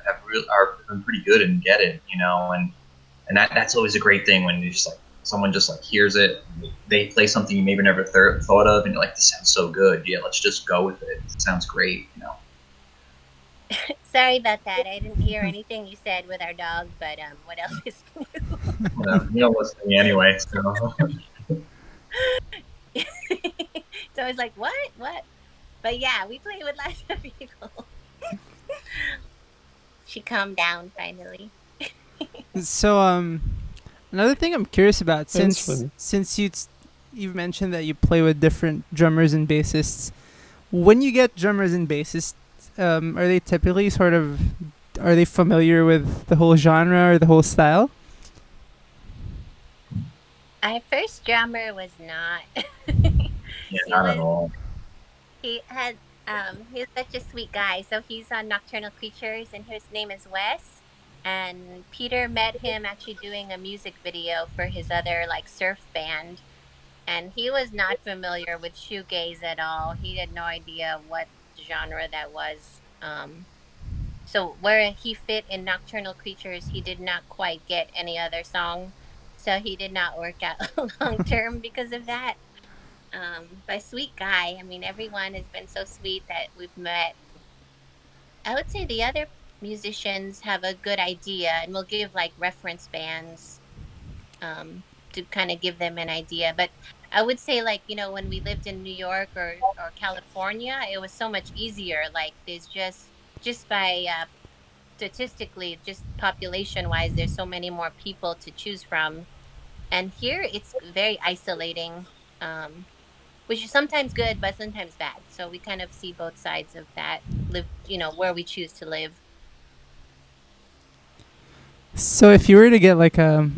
Speaker 2: are pretty good and get it, and that's always a great thing when you just like someone just like hears it, they play something you maybe never thought of, and you're like, this sounds so good. Yeah, let's just go with it. It sounds great.
Speaker 3: Sorry about that. I didn't hear anything you said with our dog, but what else is new?
Speaker 2: You don't listen to me anyway. So.
Speaker 3: So I was like, what? But yeah, we play with lots of people. She calmed down finally.
Speaker 1: So another thing I'm curious about,
Speaker 4: That's
Speaker 1: since
Speaker 4: funny.
Speaker 1: you've mentioned that you play with different drummers and bassists, when you get drummers and bassists, are they typically are they familiar with the whole genre or the whole style?
Speaker 3: Our first drummer was not.
Speaker 2: Yeah, not at all.
Speaker 3: He had he's such a sweet guy. So he's on Nocturnal Creatures, and his name is Wes. And Peter met him actually doing a music video for his other like surf band, and he was not familiar with shoegaze at all. He had no idea what genre that was. So where he fit in Nocturnal Creatures, he did not quite get any other song. So he did not work out long term because of that. But sweet guy. I mean, everyone has been so sweet that we've met. I would say the other musicians have a good idea, and we'll give like reference bands to kind of give them an idea. But I would say, like, when we lived in New York or California, it was so much easier. Like, there's just by statistically, just population wise, there's so many more people to choose from. And here it's very isolating, which is sometimes good, but sometimes bad. So we kind of see both sides of that, where we choose to live.
Speaker 1: So if you were to get like a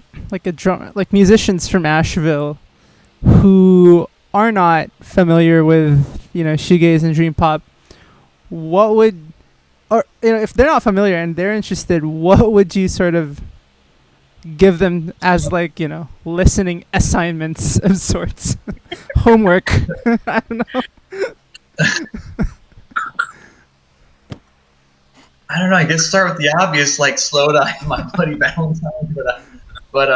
Speaker 1: drum, like musicians from Asheville who are not familiar with shoegaze and dream pop, what would, or if they're not familiar and they're interested, what would you sort of give them as like listening assignments of sorts, homework? I don't know.
Speaker 2: I don't know. I guess start with the obvious, like "Slow Down, My Bloody Valentine." But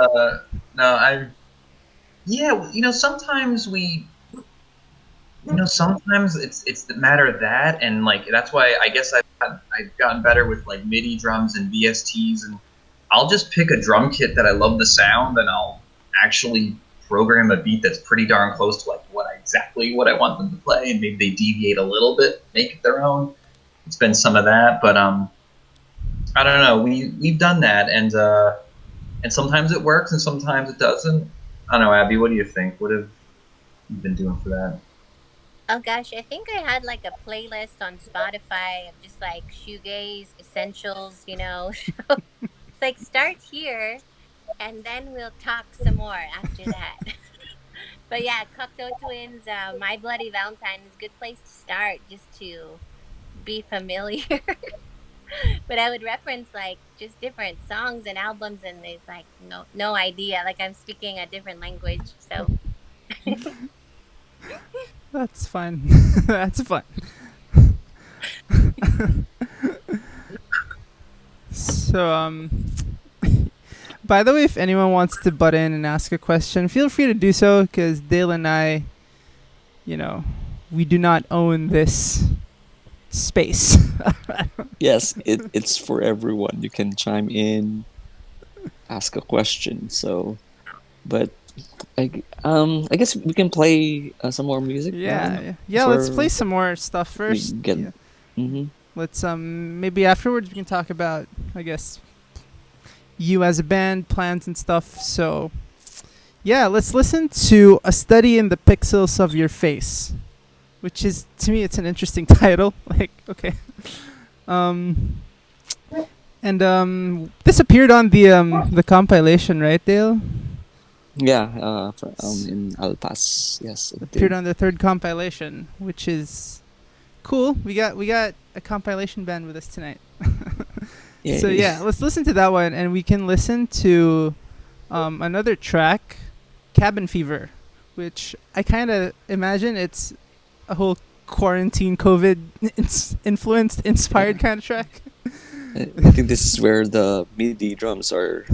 Speaker 2: no, sometimes sometimes it's the matter of that, and like that's why I guess I've gotten better with like MIDI drums and VSTs, and I'll just pick a drum kit that I love the sound, and I'll actually program a beat that's pretty darn close to like exactly what I want them to play, and maybe they deviate a little bit, make it their own. It's been some of that, but I don't know. We've done that, and sometimes it works, and sometimes it doesn't. I don't know, Abby. What do you think? What have you been doing for that?
Speaker 3: Oh gosh, I think I had like a playlist on Spotify of just like shoegaze essentials, you know. So it's like start here and then we'll talk some more after that. But yeah, Cocteau Twins, My Bloody Valentine is a good place to start just to be familiar. But I would reference like just different songs and albums, and it's like no idea. Like I'm speaking a different language. So
Speaker 1: That's fun. That's fun. So by the way, if anyone wants to butt in and ask a question, feel free to do so, because Dale and I, you know, we do not own this space.
Speaker 4: Yes, it's for everyone. You can chime in, ask a question. So, but I guess we can play some more music.
Speaker 1: Yeah. Let's play some more stuff first. Let's maybe afterwards we can talk about, I guess, you as a band, plans and stuff. So yeah, let's listen to A Study in the Pixels of Your Face, which is, to me, it's an interesting title. Like, okay. This appeared on the compilation, right, Dale?
Speaker 4: Yeah, in Alpas. Yes, it
Speaker 1: Appeared
Speaker 4: did.
Speaker 1: on the third compilation, which is cool. We got a compilation band with us tonight.
Speaker 4: Yeah.
Speaker 1: So yeah, let's listen to that one, and we can listen to another track, Cabin Fever, which I kind of imagine it's a whole quarantine COVID influenced, inspired kind of track.
Speaker 4: I think this is where the MIDI drums are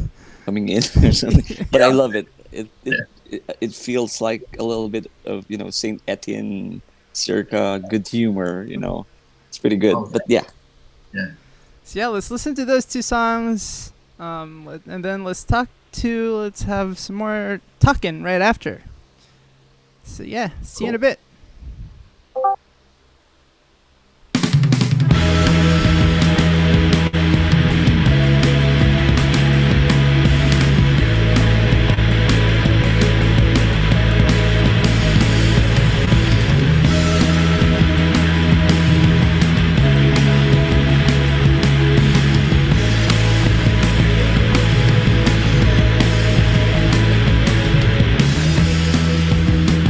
Speaker 4: coming in or something. But I love it. It feels like a little bit of, Saint Etienne circa good humor. It's pretty good. But yeah.
Speaker 1: So yeah, let's listen to those two songs, and then let's have some more talking right after. So yeah, see you in a bit.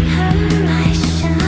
Speaker 5: How I shine.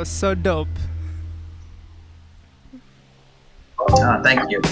Speaker 1: was so dope.
Speaker 2: Thank you.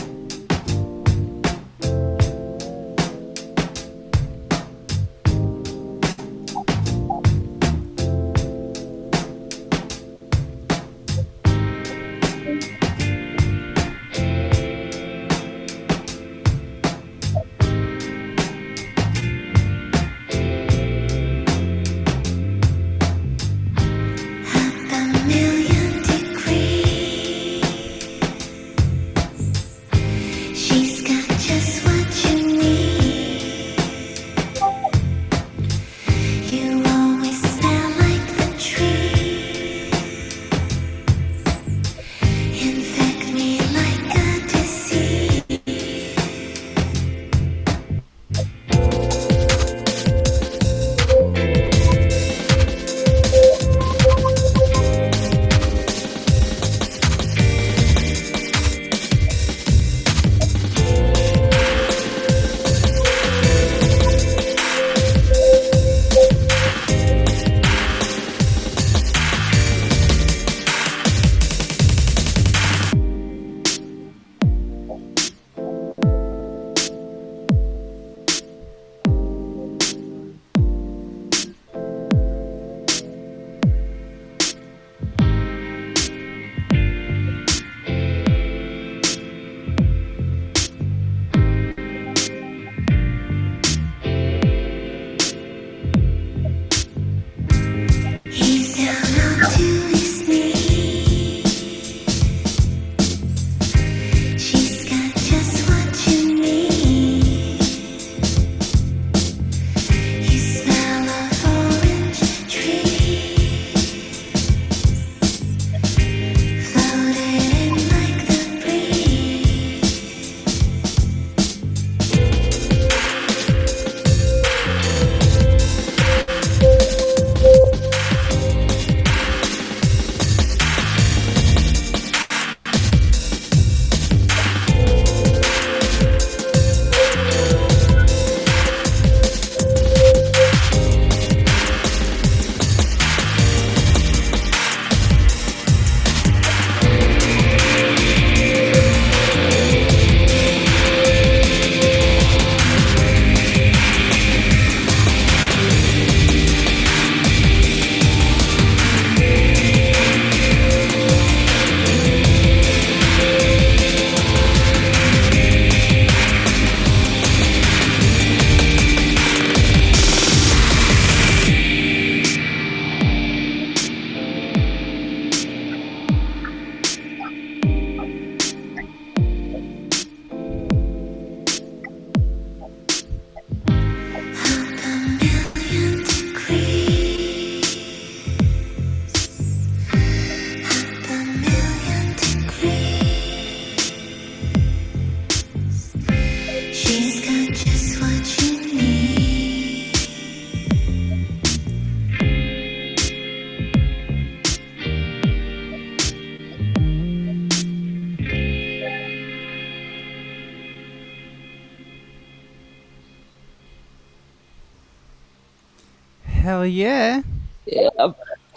Speaker 1: Hell yeah.
Speaker 4: Yeah.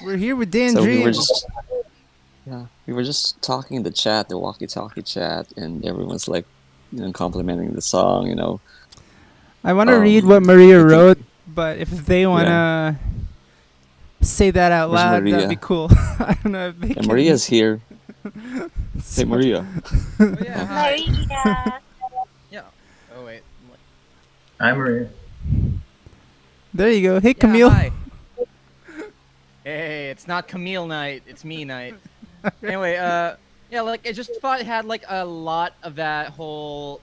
Speaker 1: We're here with Dan
Speaker 4: So we were
Speaker 1: Dream.
Speaker 4: we were just talking in the chat, the walkie-talkie chat, and everyone's like, complimenting the song.
Speaker 1: I want to read what Maria wrote, but if they want to say that out
Speaker 4: Where's
Speaker 1: loud,
Speaker 4: Maria?
Speaker 1: that'd be cool. I don't know if they can.
Speaker 4: Maria's here. Hey, Maria.
Speaker 5: Oh, yeah, hi.
Speaker 3: Maria.
Speaker 5: Yeah. Oh, wait.
Speaker 2: Hi, Maria.
Speaker 1: There you go. Hey,
Speaker 5: Yeah,
Speaker 1: Camille.
Speaker 5: hi. Hey, it's not Camille night. It's me night. Anyway, yeah, like, I just thought it had, like, a lot of that whole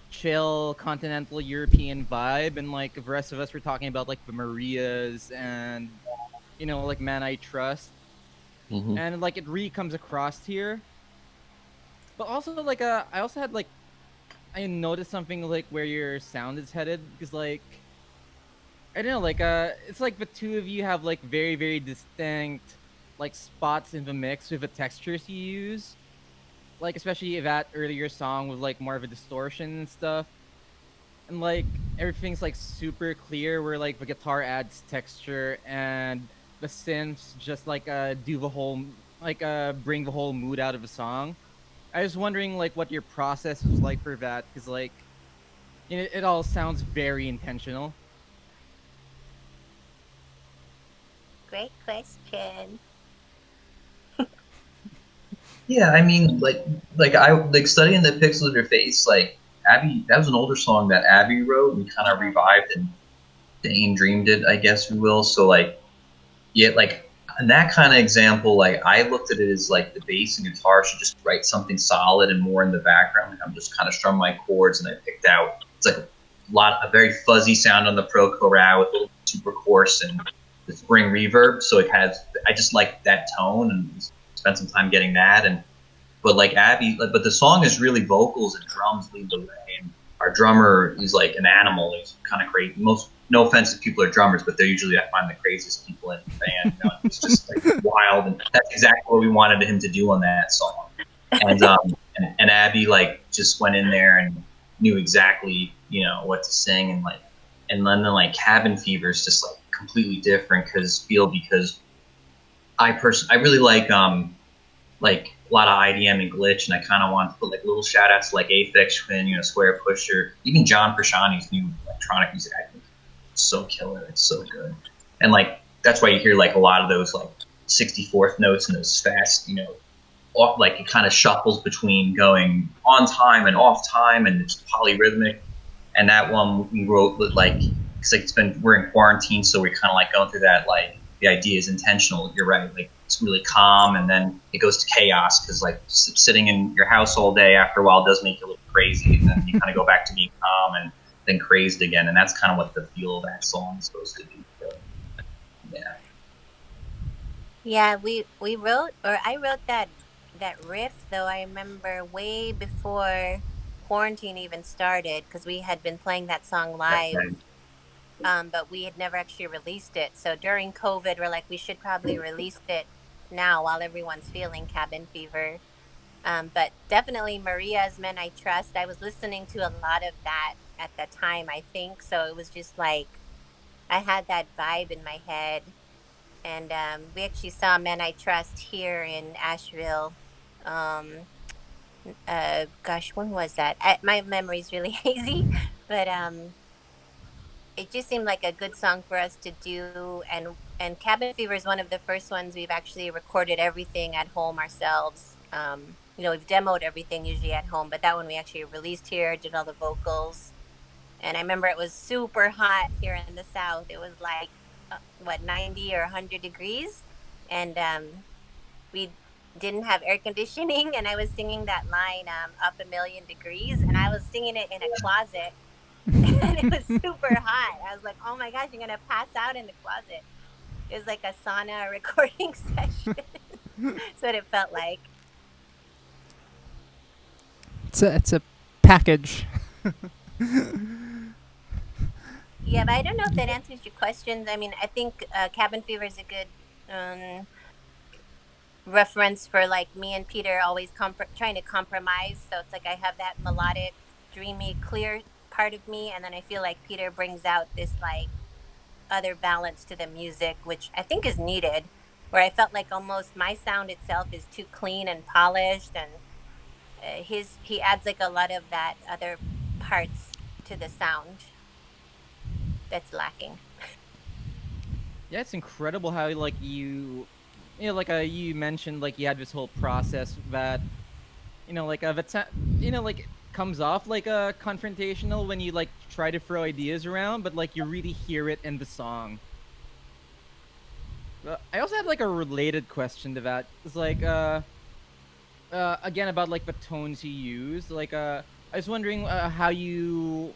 Speaker 5: chill continental European vibe, and, like, the rest of us were talking about, like, the Marias and, like, Man I Trust.
Speaker 4: Mhm.
Speaker 5: And, like, it really comes across here. But also, like, I also had, like, I noticed something, like, where your sound is headed, because, like, I don't know, like, it's like the two of you have, like, very, very distinct, like, spots in the mix with the textures you use. Like, especially that earlier song with, like, more of a distortion and stuff. And, like, everything's, like, super clear where, like, the guitar adds texture and the synths just, like, do the whole bring the whole mood out of a song. I was wondering like what your process was like for that, because like it all sounds very intentional.
Speaker 3: Great question.
Speaker 2: Yeah, I mean, I like studying the pixels of your face. Like Abby, that was an older song that Abby wrote and kind of revived and Dane dreamed it, I guess we will. So like, yeah, like in that kind of example, like I looked at it as like the bass and guitar should just write something solid and more in the background. And I'm just kind of strumming my chords, and I picked out it's like a very fuzzy sound on the pro chorale with a little super coarse and the spring reverb. So it has, I just like that tone and spent some time getting that. And but like Abby, but the song is really vocals and drums lead the way. And our drummer is like an animal. He's kind of crazy. Most, no offense if people are drummers, but they're usually, I find, the craziest people in the band. You know? It's just like wild, and that's exactly what we wanted him to do on that song. And Abby like just went in there and knew exactly, you know, what to sing, and then like Cabin Fever is just like completely different because I really like a lot of IDM and glitch, and I kind of want to put like little shout outs to like Aphex Twin, you know, Square Pusher, even John Frusciante's new electronic music. I think it's so killer, it's so good, and like that's why you hear like a lot of those like 64th notes and those fast, you know, off, like it kind of shuffles between going on time and off time, and it's polyrhythmic. And that one we wrote with like, cause like we're in quarantine, so we're kind of like going through that, like the idea is intentional. You're right, like it's really calm, and then it goes to chaos because like sitting in your house all day after a while does make you a little crazy, and then you kind of go back to being calm and then crazed again, and that's kind of what the feel of that song is supposed to be. So, yeah.
Speaker 3: Yeah, we wrote, or I wrote that riff though. I remember way before quarantine even started because we had been playing that song live, but we had never actually released it. So during COVID, we're like, we should probably release it now while everyone's feeling cabin fever. But definitely Maria's Men I Trust. I was listening to a lot of that at the time, I think. So it was just like I had that vibe in my head. And we actually saw Men I Trust here in Asheville. Gosh, when was that? My memory's really hazy, but it just seemed like a good song for us to do. And Cabin Fever is one of the first ones we've actually recorded everything at home ourselves. You know, we've demoed everything usually at home, but that one we actually released here, did all the vocals. And I remember it was super hot here in the South. It was like, 90 or 100 degrees. And we didn't have air conditioning. And I was singing that line, Up a Million Degrees. And I was singing it in a closet. And it was super hot. I was like, oh my gosh, I'm going to pass out in the closet. It was like a sauna recording session. That's what it felt like.
Speaker 1: It's a package.
Speaker 3: Yeah, but I don't know if that answers your questions. I mean, I think Cabin Fever is a good reference for like me and Peter always trying to compromise. So it's like I have that melodic, dreamy, clear part of me, and then I feel like Peter brings out this like other balance to the music, which I think is needed. Where I felt like almost my sound itself is too clean and polished, and he adds like a lot of that other parts to the sound that's lacking.
Speaker 5: Yeah, it's incredible how like you mentioned like you had this whole process that like comes off like a confrontational when you like try to throw ideas around, but like you really hear it in the song. I also have like a related question to that. It's like again about like the tones you use. Like I was wondering how you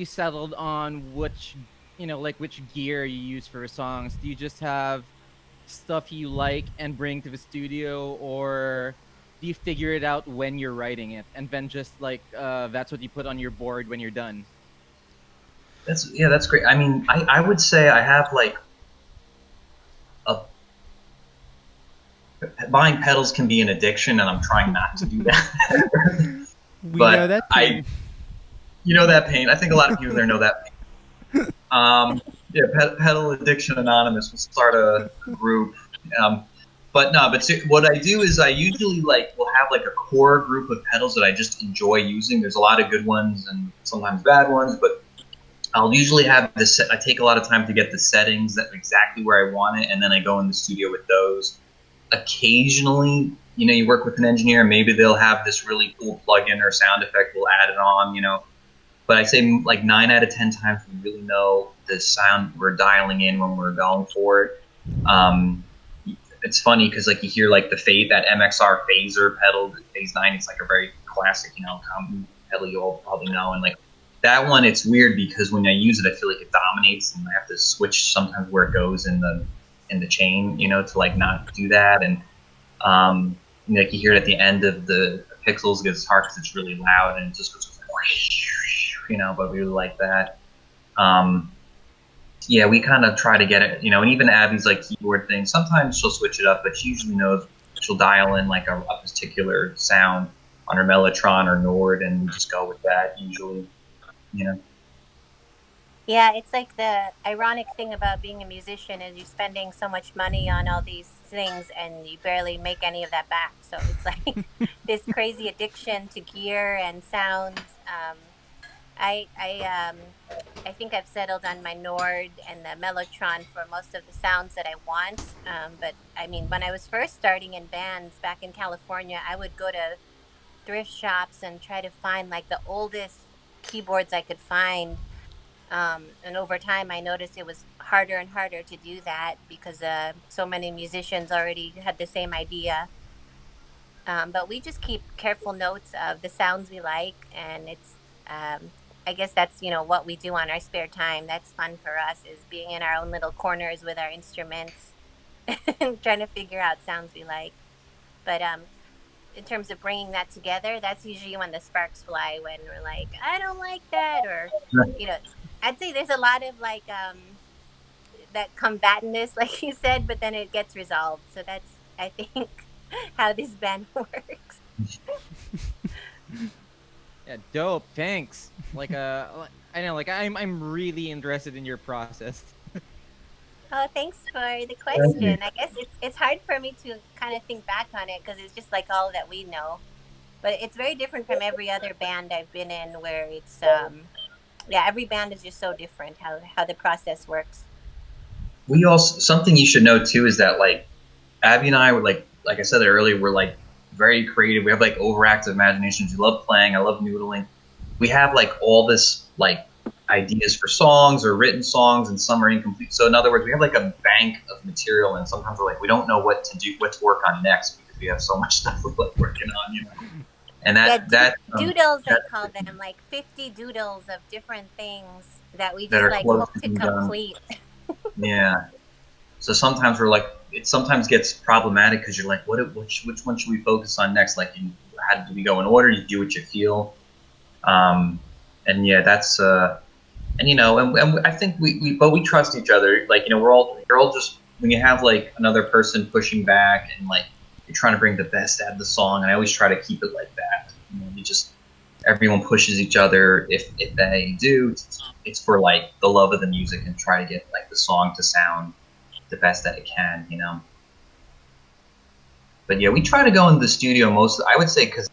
Speaker 5: settled on which which gear you use for songs. Do you just have stuff you like and bring to the studio, or do you figure it out when you're writing it and then just like that's what you put on your board when you're done?
Speaker 2: That's great. I mean, I would say I have like buying pedals can be an addiction, and I'm trying not to do that.
Speaker 1: We know that pain.
Speaker 2: You know that pain. I think a lot of people there know that pain. Yeah, Pedal Addiction Anonymous. We'll start a group. But no, what I do is I usually will have like a core group of pedals that I just enjoy using. There's a lot of good ones and sometimes bad ones, but I'll usually have this. I take a lot of time to get the settings that exactly where I want it, and then I go in the studio with those. Occasionally, you work with an engineer, maybe they'll have this really cool plugin or sound effect. We'll add it on, But I say like 9 out of 10 times we really know the sound we're dialing in when we're going for it. It's funny because you hear that MXR phaser pedal, the Phase 9. It's like a very classic, combo pedal you all probably know, and that one, it's weird because when I use it, I feel like it dominates, and I have to switch sometimes where it goes in the chain, to not do that. And you hear it at the end of the pixels gets hard because it's really loud and it just goes, but we really like that. Yeah, we kind of try to get it, and even Abby's keyboard thing. Sometimes she'll switch it up, but she usually knows she'll dial in a particular sound on her Mellotron or Nord, and we just go with that usually.
Speaker 3: Yeah, it's like the ironic thing about being a musician is you're spending so much money on all these things and you barely make any of that back. So it's like this crazy addiction to gear and sounds. I think I've settled on my Nord and the Mellotron for most of the sounds that I want. But I mean, when I was first starting in bands back in California, I would go to thrift shops and try to find the oldest keyboards I could find. And over time, I noticed it was harder and harder to do that because so many musicians already had the same idea. But we just keep careful notes of the sounds we like, and it's I guess that's what we do on our spare time. That's fun for us, is being in our own little corners with our instruments and trying to figure out sounds we like. But in terms of bringing that together, that's usually when the sparks fly, when we're like, I don't like that, or I'd say there's a lot of that combatantness, like you said, but then it gets resolved. So that's, I think, how this band works.
Speaker 5: Yeah, dope. Thanks. I know, I'm really interested in your process.
Speaker 3: Oh, thanks for the question. I guess it's hard for me to kind of think back on it because it's just all that we know. But it's very different from every other band I've been in, where it's every band is just so different how the process works.
Speaker 2: We also, something you should know too is that Abby and I were like I said earlier, we're very creative. We have overactive imaginations. We love playing. I love noodling. We have all this ideas for songs or written songs, and some are incomplete. So in other words, we have a bank of material, and sometimes we're we don't know what to work on next because we have so much stuff we're working on, And
Speaker 3: doodles, I call them, 50 doodles of different things that we just hope to complete.
Speaker 2: Yeah. So sometimes we're it sometimes gets problematic because you're which one should we focus on next? How do we go in order? You do what you feel. And yeah, that's and I think we trust each other. You're all just, when you have another person pushing back and you're trying to bring the best out of the song, and I always try to keep it like that. Everyone pushes each other. If they do, it's for the love of the music and try to get the song to sound the best that it can, But yeah, we try to go into the studio I would say, because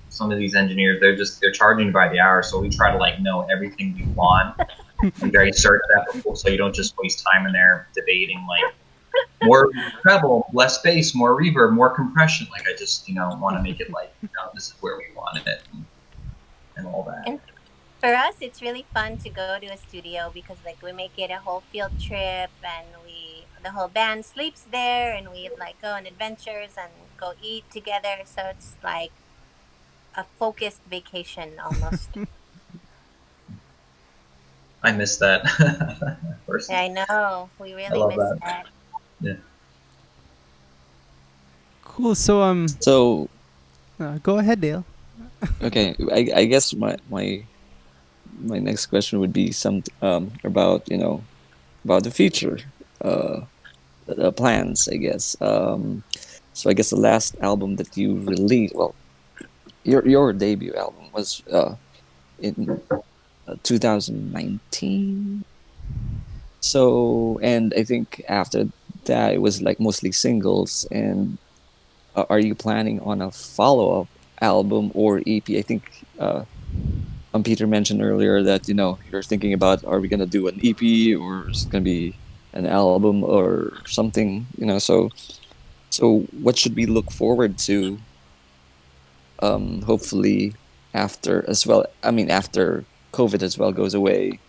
Speaker 2: some of these engineers, they're charging by the hour, so we try to know everything we want. Be very certain of that before, so you don't just waste time in there debating more treble, less bass, more reverb, more compression. I just want to make it this is where we wanted it and all that.
Speaker 3: And for us, it's really fun to go to a studio because we make it a whole field trip, and the whole band sleeps there, and we go on adventures and go eat together. So it's a focused vacation almost.
Speaker 2: I miss that.
Speaker 3: I know, we really miss that.
Speaker 2: Yeah.
Speaker 1: Cool. So go ahead, Dale.
Speaker 4: Okay, I guess my next question would be about about the future, the plans, I guess. So I guess the last album that you released, well, your debut album was in 2019. So, and I think after that, it was like mostly singles. And are you planning on a follow-up album or EP? I think Peter mentioned earlier that you're thinking about, are we gonna do an EP or is it gonna be an album or something? So what should we look forward to? Hopefully after as well. I mean, after COVID as well goes away,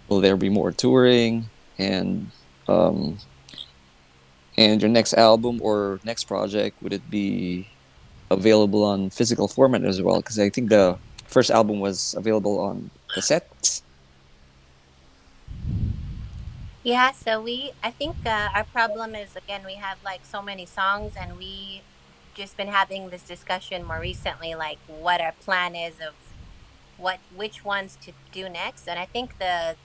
Speaker 4: will there be more touring and um, and your next album or next project, would it be available on physical format as well? Because I think the first album was available on cassettes.
Speaker 3: Yeah, so I think our problem is, again, we have like so many songs, and we just been having this discussion more recently, like what our plan is of which ones to do next. And I think the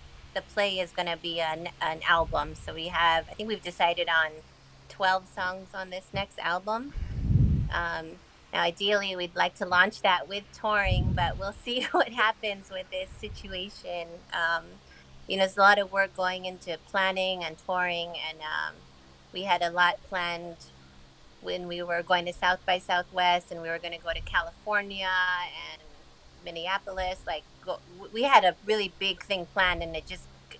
Speaker 3: play is going to be an album. So I think we've decided on 12 songs on this next album. Now, ideally, we'd like to launch that with touring, but we'll see what happens with this situation. There's a lot of work going into planning and touring, and we had a lot planned when we were going to South by Southwest, and we were going to go to California and Minneapolis. We had a really big thing planned, and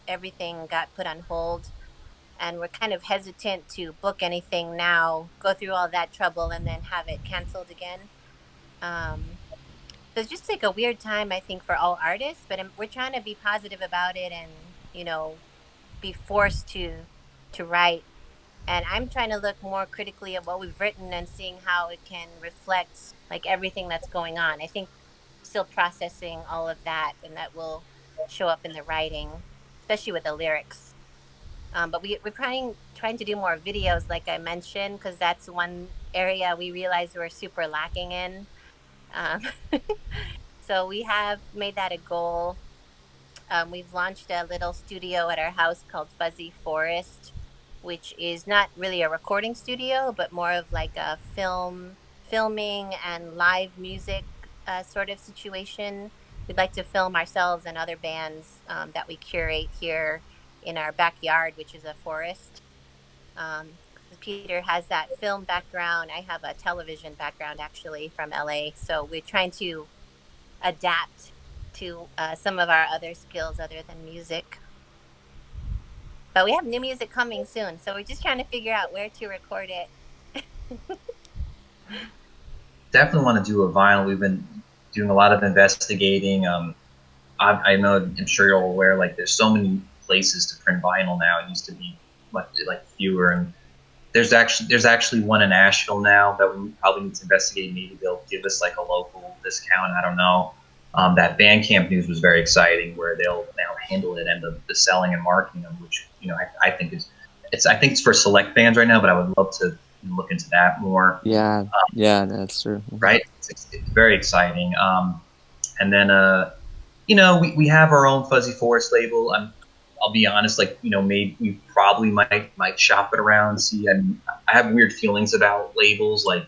Speaker 3: everything got put on hold. And we're kind of hesitant to book anything now, go through all that trouble, and then have it canceled again. So it's just like a weird time, I think, for all artists. But we're trying to be positive about it, and be forced to write. And I'm trying to look more critically at what we've written and seeing how it can reflect like everything that's going on. I think still processing all of that, and that will show up in the writing, especially with the lyrics. But we're trying to do more videos, like I mentioned, because that's one area we realize we're super lacking in. So we have made that a goal. We've launched a little studio at our house called Fuzzy Forest, which is not really a recording studio, but more of like a filming and live music sort of situation. We'd like to film ourselves and other bands that we curate here in our backyard, which is a forest. Peter has that film background. I have a television background, actually, from LA. So we're trying to adapt to some of our other skills other than music. But we have new music coming soon, so we're just trying to figure out where to record it.
Speaker 2: Definitely want to do a vinyl. We've been doing a lot of investigating. I know, I'm sure you're all aware, like there's so many places to print vinyl now. It used to be much like fewer, and there's actually one in Asheville now that we probably need to investigate. Maybe they'll give us like a local discount. I don't know. That Bandcamp news was very exciting, where they'll now handle it and the selling and marketing of which I think it's for select bands right now, but I would love to look into that more.
Speaker 4: Yeah, that's true.
Speaker 2: Right, it's very exciting. And then we have our own Fuzzy Forest label. I'll be honest, maybe we probably might shop it around, see. And I have weird feelings about labels, like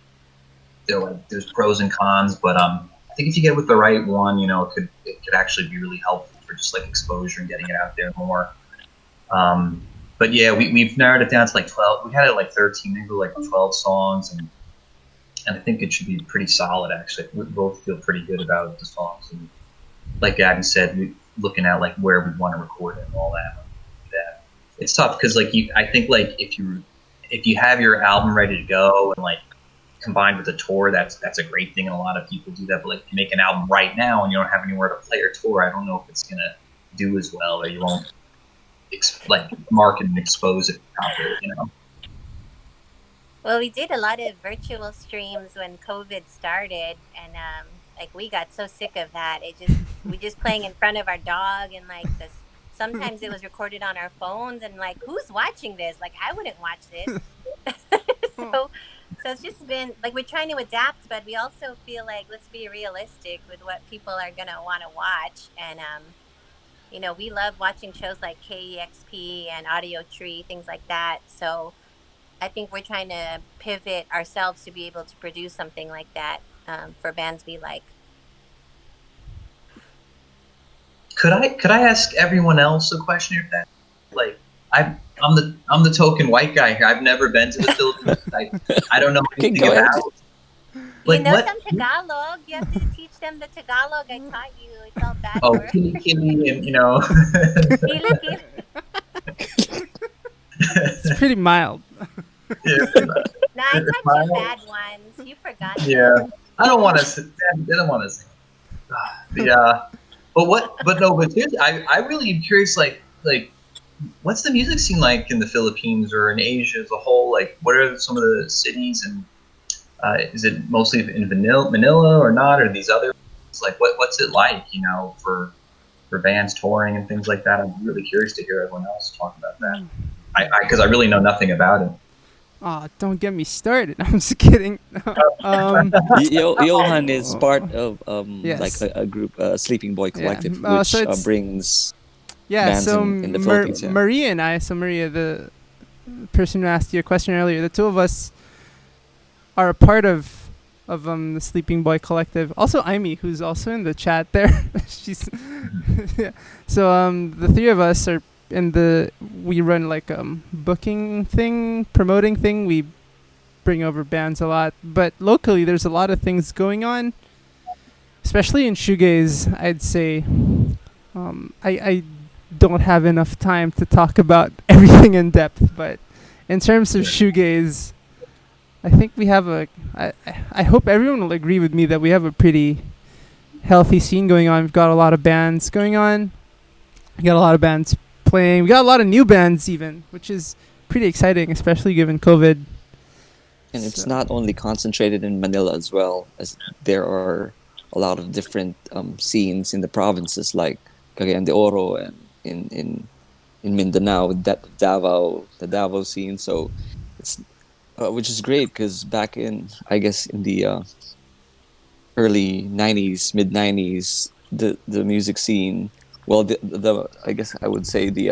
Speaker 2: there's pros and cons, but I think if you get with the right one, it could actually be really helpful for just like exposure and getting it out there more. But yeah, we've narrowed it down to like 12. We had it like 13, maybe like 12 songs, and I think it should be pretty solid. Actually, we both feel pretty good about the songs, and like Gabby said, we looking at like where we want to record it and all that. It's tough because I think like if you have your album ready to go and like combined with a tour, that's a great thing, and a lot of people do that. But like, if you make an album right now and you don't have anywhere to play or tour, I don't know if it's gonna do as well, or you won't market and expose it properly.
Speaker 3: Well, we did a lot of virtual streams when COVID started, and we got so sick of that. We just playing in front of our dog, and sometimes it was recorded on our phones, and like, who's watching this? Like, I wouldn't watch this. So it's just been like, we're trying to adapt, but we also feel like, let's be realistic with what people are gonna want to watch. And we love watching shows like KEXP and Audio Tree, things like that. So I think we're trying to pivot ourselves to be able to produce something like that for bands we like. Could
Speaker 2: I ask everyone else a question? If that, I'm the token white guy here. I've never been to the Philippines. I don't know
Speaker 4: Okay,
Speaker 2: anything
Speaker 4: go ahead.
Speaker 2: about.
Speaker 3: You
Speaker 2: Like
Speaker 3: know
Speaker 2: what?
Speaker 3: some Tagalog. You have to teach them the Tagalog I taught you. It's all bad
Speaker 2: Oh,
Speaker 3: words.
Speaker 2: kitty kitty, and you know.
Speaker 3: Kili, kili.
Speaker 1: It's pretty mild.
Speaker 2: Yeah,
Speaker 3: Nah, I taught you bad ones. You forgot
Speaker 2: yeah.
Speaker 3: them.
Speaker 2: I don't want to. I don't want to sing. But no. But seriously, I really am curious. Like, what's the music scene like in the Philippines or in Asia as a whole? Like, what are some of the cities and is it mostly in Manila or not? Or these other like what's it like? You know, for bands touring and things like that. I'm really curious to hear everyone else talk about that. Because I really know nothing about it.
Speaker 1: Oh, don't get me started. I'm just kidding.
Speaker 4: Johan is part of
Speaker 1: Yes.
Speaker 4: like a group, Sleeping Boy
Speaker 1: Yeah.
Speaker 4: Collective,
Speaker 1: So
Speaker 4: which
Speaker 1: it's-
Speaker 4: brings
Speaker 1: Yeah,
Speaker 4: bands
Speaker 1: so
Speaker 4: in the Philippines. Yeah.
Speaker 1: Maria and I, so Maria, the person who asked you a question earlier, the two of us are a part of the Sleeping Boy Collective. Also, Aimee, who's also in the chat there. She's yeah. So the three of us are we run like booking thing, promoting thing. We bring over bands a lot, but locally there's a lot of things going on, especially in shoegaze. I'd say I don't have enough time to talk about everything in depth, but in terms of shoegaze, I think we have I hope everyone will agree with me that we have a pretty healthy scene going on. We've got a lot of bands going on. We got a lot of bands playing. We got a lot of new bands even, which is pretty exciting, especially given COVID.
Speaker 4: And it's not only concentrated in Manila as well, as there are a lot of different scenes in the provinces like Cagayan de Oro and in Mindanao, the Davao scene. So it's which is great because back in, I guess, in the early 90s, mid 90s, the music scene, well, the I guess I would say the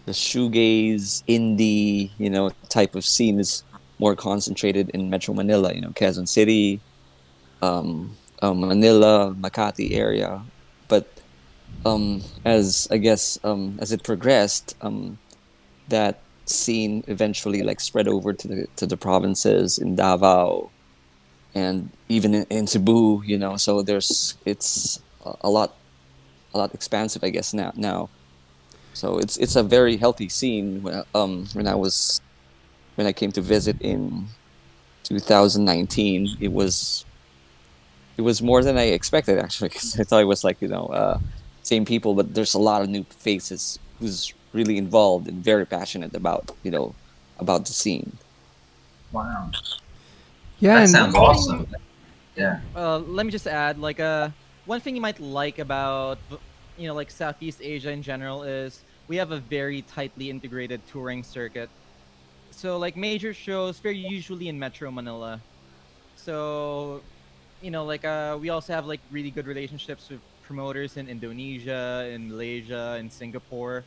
Speaker 4: shoegaze indie, type of scene is more concentrated in Metro Manila, Quezon City, Manila, Makati area. But as I guess as it progressed, that scene eventually like spread over to the provinces in Davao and even in Cebu, so it's a lot expansive, I guess, now. So it's a very healthy scene. When I came to visit in 2019, it was more than I expected, actually, 'cause I thought it was like same people, but there's a lot of new faces who's really involved and very passionate about the scene.
Speaker 2: Wow.
Speaker 1: Yeah,
Speaker 2: That
Speaker 1: and
Speaker 2: sounds awesome. Yeah.
Speaker 5: Let me just add, like, one thing you might like about, like Southeast Asia in general is we have a very tightly integrated touring circuit. So, like, major shows, very usually in Metro Manila. So, we also have like really good relationships with promoters in Indonesia, in Malaysia, in Singapore.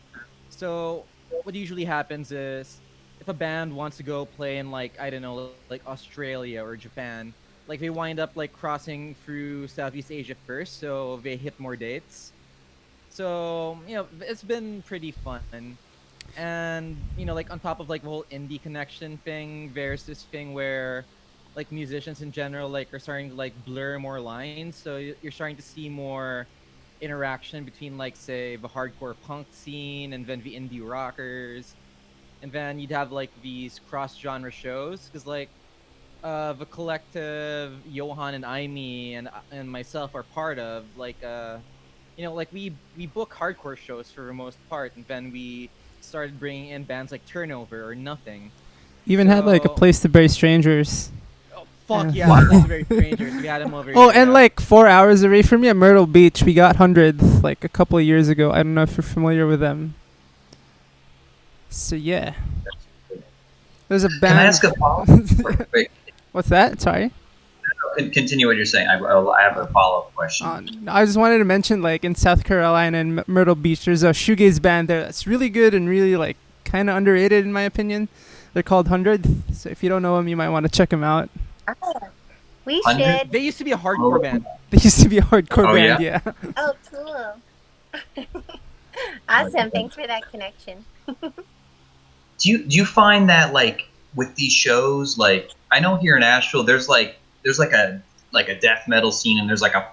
Speaker 5: So, what usually happens is if a band wants to go play in, like, I don't know, like Australia or Japan, like they wind up like crossing through Southeast Asia first, so they hit more dates. So, it's been pretty fun. And, like on top of like the whole indie connection thing, there's this thing where like musicians in general like are starting to like blur more lines. So you're starting to see more interaction between, like, say, the hardcore punk scene and then the indie rockers. And then you'd have like these cross genre shows because, like, the collective Johan and Aimee and myself are part of, like, like we book hardcore shows for the most part, and then we started bringing in bands like Turnover or Nothing.
Speaker 1: even had like a
Speaker 5: So-
Speaker 1: place to bury strangers.
Speaker 5: Oh, fuck
Speaker 1: Yeah.
Speaker 5: yeah, that's very strangers. We had them over
Speaker 1: Oh,
Speaker 5: here.
Speaker 1: and
Speaker 5: yeah.
Speaker 1: like 4 hours away from me at Myrtle Beach, we got 100th like a couple of years ago. I don't know if you're familiar with them. So yeah, there's a band.
Speaker 2: Can I ask a follow-up? Wait,
Speaker 1: What's that? Sorry.
Speaker 2: continue what you're saying. I have a follow-up question.
Speaker 1: I just wanted to mention, like, in South Carolina and Myrtle Beach, there's a shoegaze band there that's really good and really, like, kind of underrated in my opinion. They're called 100th. So if you don't know them, you might want to check them out.
Speaker 3: Oh, we
Speaker 2: 100?
Speaker 3: should.
Speaker 5: They used to be a hardcore band.
Speaker 1: They used to be a hardcore
Speaker 2: Oh,
Speaker 1: band,
Speaker 2: yeah?
Speaker 3: Oh, cool. Awesome. Thanks for that connection.
Speaker 2: Do you find that like with these shows, like I know here in Asheville, there's like a death metal scene and there's like a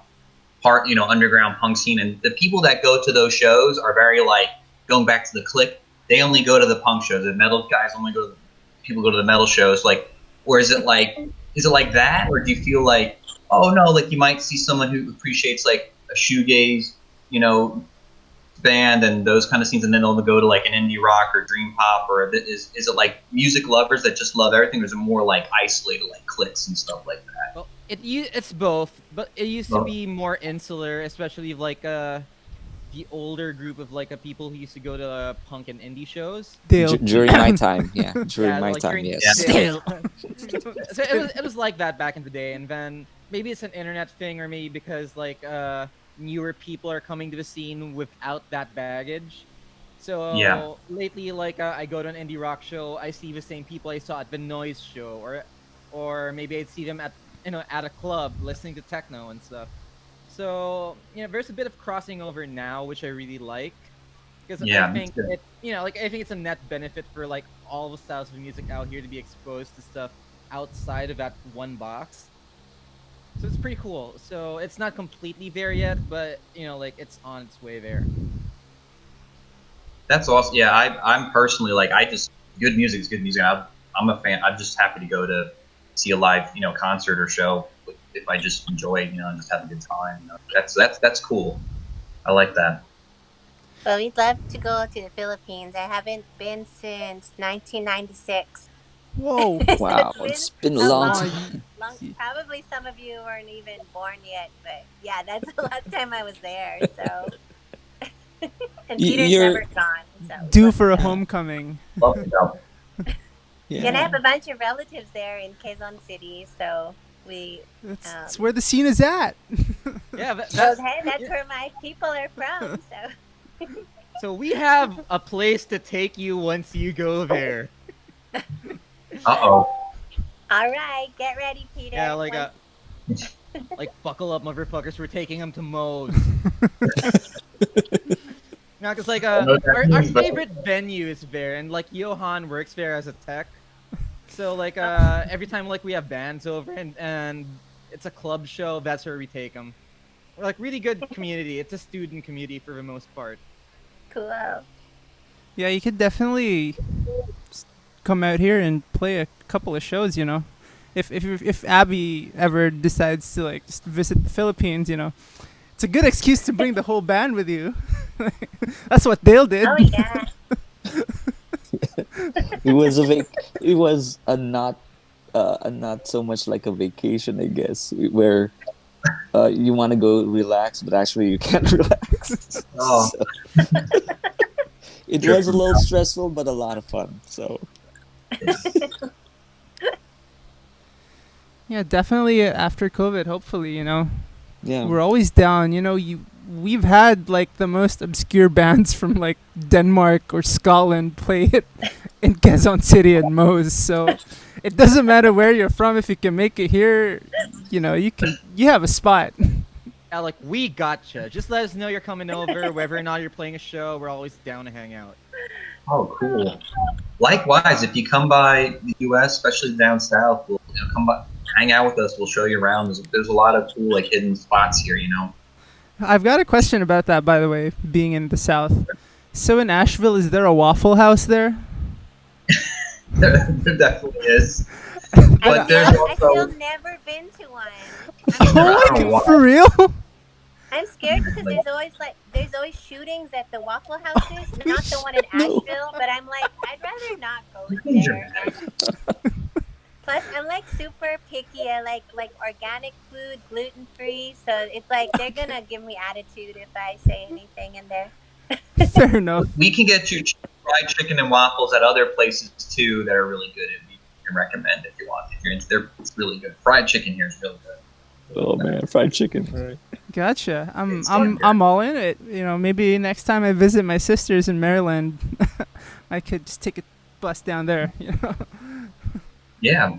Speaker 2: part underground punk scene, and the people that go to those shows are very like going back to the clique. They only go to the punk shows. The metal guys only go to people go to the metal shows. Like, or is it like that, or do you feel like oh no, like you might see someone who appreciates like a shoegaze, band and those kind of scenes, and then they'll go to like an indie rock or dream pop, or is it like music lovers that just love everything, or is it more like isolated like cliques and stuff like that?
Speaker 5: Well, it's both, but it used to be more insular, especially like the older group of like people who used to go to punk and indie shows.
Speaker 4: During my time, during my
Speaker 5: like
Speaker 4: time,
Speaker 5: during
Speaker 4: yes.
Speaker 5: Dale. So it was like that back in the day, and then maybe it's an internet thing, or maybe because like newer people are coming to the scene without that baggage. So lately, like I go to an indie rock show, I see the same people I saw at the Noise show, or maybe I'd see them at at a club listening to techno and stuff. So there's a bit of crossing over now, which I really like, because I think I think it's a net benefit for like all the styles of music out here to be exposed to stuff outside of that one box. So it's pretty cool. So it's not completely there yet, but like it's on its way there.
Speaker 2: That's awesome. Yeah, I'm personally like good music is good music. I'm a fan. I'm just happy to go to see a live concert or show if I just enjoy and just have a good time. That's cool. I like that.
Speaker 3: Well, we'd love to go to the Philippines. I haven't been since 1996.
Speaker 1: Whoa!
Speaker 4: Wow, it's been a long time.
Speaker 3: Probably some of you weren't even born yet, but yeah, that's the last time I was there. So, and Peter's never gone. So
Speaker 1: due for a homecoming.
Speaker 2: Love to go.
Speaker 3: Yeah. And I have a bunch of relatives there in Quezon City, so
Speaker 1: that's where the scene is at.
Speaker 5: Yeah,
Speaker 3: that's where my people are from. So.
Speaker 5: So we have a place to take you once you go there.
Speaker 2: Uh-oh.
Speaker 3: All right, get ready, Peter.
Speaker 5: Yeah, like like buckle up, motherfuckers. We're taking them to Moe's. No, because like our favorite venue is there, and like Johan works there as a tech. So like every time like we have bands over and it's a club show, that's where we take them. We're like really good community. It's a student community for the most part.
Speaker 3: Cool.
Speaker 1: Yeah, you could definitely come out here and play a couple of shows. If Abby ever decides to like just visit the Philippines, it's a good excuse to bring the whole band with you. That's what Dale did.
Speaker 3: Oh yeah.
Speaker 4: It was a not so much like a vacation, I guess, where you want to go relax, but actually you can't relax.
Speaker 2: Oh.
Speaker 4: So, it was a little stressful, but a lot of fun. So.
Speaker 1: Yeah, definitely after COVID, hopefully,
Speaker 4: Yeah.
Speaker 1: We're always down, we've had like the most obscure bands from like Denmark or Scotland play it in Quezon City and Moe's, so it doesn't matter where you're from. If you can make it here, you have a spot.
Speaker 5: Yeah, like we gotcha. Just let us know you're coming over, whether or not you're playing a show. We're always down to hang out.
Speaker 2: Oh, cool. Likewise, if you come by the U.S., especially down south, we'll come by, hang out with us. We'll show you around. There's a lot of cool like hidden spots here.
Speaker 1: I've got a question about that, by the way, being in the South. So in Asheville, is there a Waffle House there?
Speaker 2: there definitely is. But
Speaker 3: I've still never been to one.
Speaker 1: Oh, for real?
Speaker 3: I'm scared because there's always shootings at the Waffle Houses, not the one in Asheville, but I'm like, I'd rather not go there. Plus, I'm like super picky. I like organic food, gluten free. So it's like they're gonna give me attitude if I say anything in there.
Speaker 1: Fair enough.
Speaker 2: We can get you fried chicken and waffles at other places too that are really good, and we can recommend if you want. It's really good. Fried chicken here is really good.
Speaker 4: Oh man, fried chicken! All right.
Speaker 1: Gotcha. I'm all in it. Maybe next time I visit my sisters in Maryland, I could just take a bus down there.
Speaker 2: Yeah.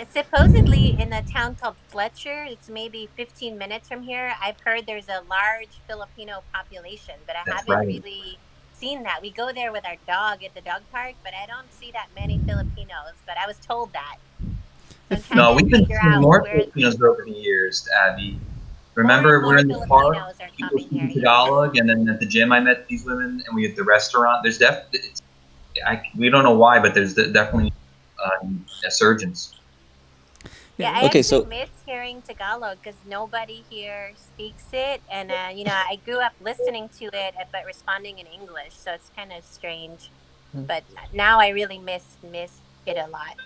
Speaker 3: It's supposedly in a town called Fletcher. It's maybe 15 minutes from here. I've heard there's a large Filipino population, but I
Speaker 2: That's
Speaker 3: haven't
Speaker 2: right.
Speaker 3: really seen that. We go there with our dog at the dog park, but I don't see that many Filipinos. But I was told that. So I'm
Speaker 1: If
Speaker 3: trying
Speaker 2: No,
Speaker 3: to
Speaker 2: we've been
Speaker 3: figure
Speaker 2: seeing
Speaker 3: out
Speaker 2: more
Speaker 3: where
Speaker 2: Filipinos over the years, Abby.
Speaker 3: more and
Speaker 2: Remember, we were
Speaker 3: more
Speaker 2: in the park,
Speaker 3: Filipinos are
Speaker 2: people
Speaker 3: coming here.
Speaker 2: speaking
Speaker 3: Yeah.
Speaker 2: Tagalog, and then at the gym I met these women, and we at the restaurant. There's we don't know why, but there's definitely a surgeons.
Speaker 3: Yeah,
Speaker 1: Yeah.
Speaker 3: I
Speaker 4: Okay,
Speaker 3: actually
Speaker 4: so
Speaker 3: miss hearing Tagalog because nobody here speaks it, and I grew up listening to it but responding in English, so it's kind of strange. But now I really miss it a lot.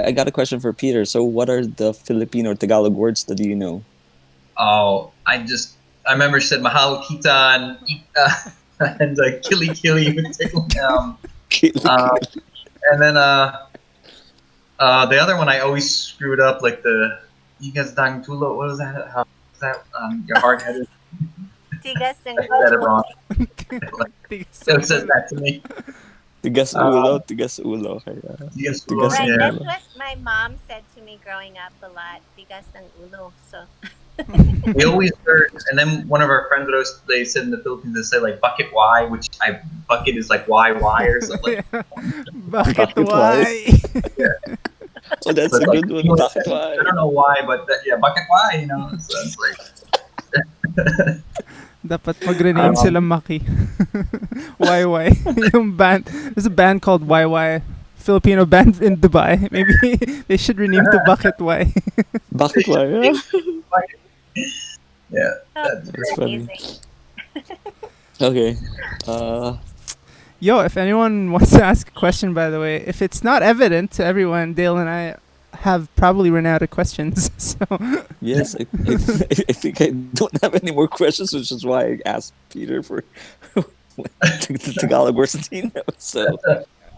Speaker 4: I got a question for Peter. So, what are the Filipino or Tagalog words that you know?
Speaker 2: Oh, I remember she said mahal kita and kili kili with tickle. And then the other one I always screwed up, like the Igas dang tulo. What was that? How was that? Your hard headed.
Speaker 3: Tigas and
Speaker 2: I said it wrong.
Speaker 1: Tigas
Speaker 2: It says
Speaker 1: ulo.
Speaker 2: that to me.
Speaker 4: Tigas ulo, tigas ulo.
Speaker 2: Tigas tulo,
Speaker 4: Tigas
Speaker 3: Right,
Speaker 2: yeah.
Speaker 3: that's what my mom said to me growing up a lot. Tigas and ulo. So
Speaker 2: We always heard, and then one of our friends would always, they said in the Philippines, they say like bucket Y, bucket is like YY or something.
Speaker 1: Yeah. Bakit
Speaker 4: Bakit
Speaker 1: why?
Speaker 4: Oh, that's
Speaker 2: But
Speaker 4: a
Speaker 2: like,
Speaker 4: good one.
Speaker 2: you know,
Speaker 4: Bakit why?
Speaker 2: I don't know why, but yeah, bucket Y, So it's like,
Speaker 1: Dapat mag-rename sila Maki. YY. Yung band. There's a band called YY. Filipino band in Dubai. Maybe they should rename to Bucket Y.
Speaker 4: Bakit why? Yeah.
Speaker 2: yeah,
Speaker 3: that's
Speaker 2: that's
Speaker 4: funny.
Speaker 3: amazing.
Speaker 4: Okay.
Speaker 1: Yo, if anyone wants to ask a question, by the way, if it's not evident to everyone, Dale and I have probably run out of questions. So
Speaker 4: Yes, I think I don't have any more questions, which is why I asked Peter for the Tagalog words that he knows. So,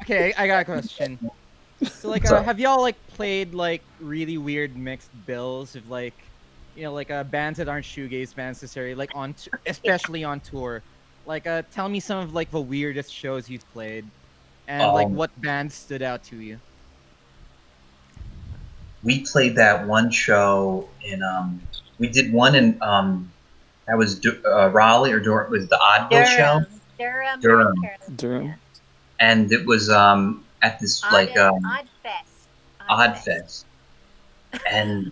Speaker 5: Okay, I got a question. So like,
Speaker 2: So-
Speaker 5: have y'all like played like really weird mixed bills of like, bands that aren't shoegaze bands necessarily, like especially on tour? Like, tell me some of like the weirdest shows you've played, and like what bands stood out to you.
Speaker 2: we played that one show in we did one in that was Raleigh or was the Oddville show,
Speaker 3: Durham,
Speaker 2: Durham.
Speaker 3: North
Speaker 4: Durham.
Speaker 3: Carolina.
Speaker 2: and it was at this
Speaker 3: Odd Fest.
Speaker 2: Odd Fest, and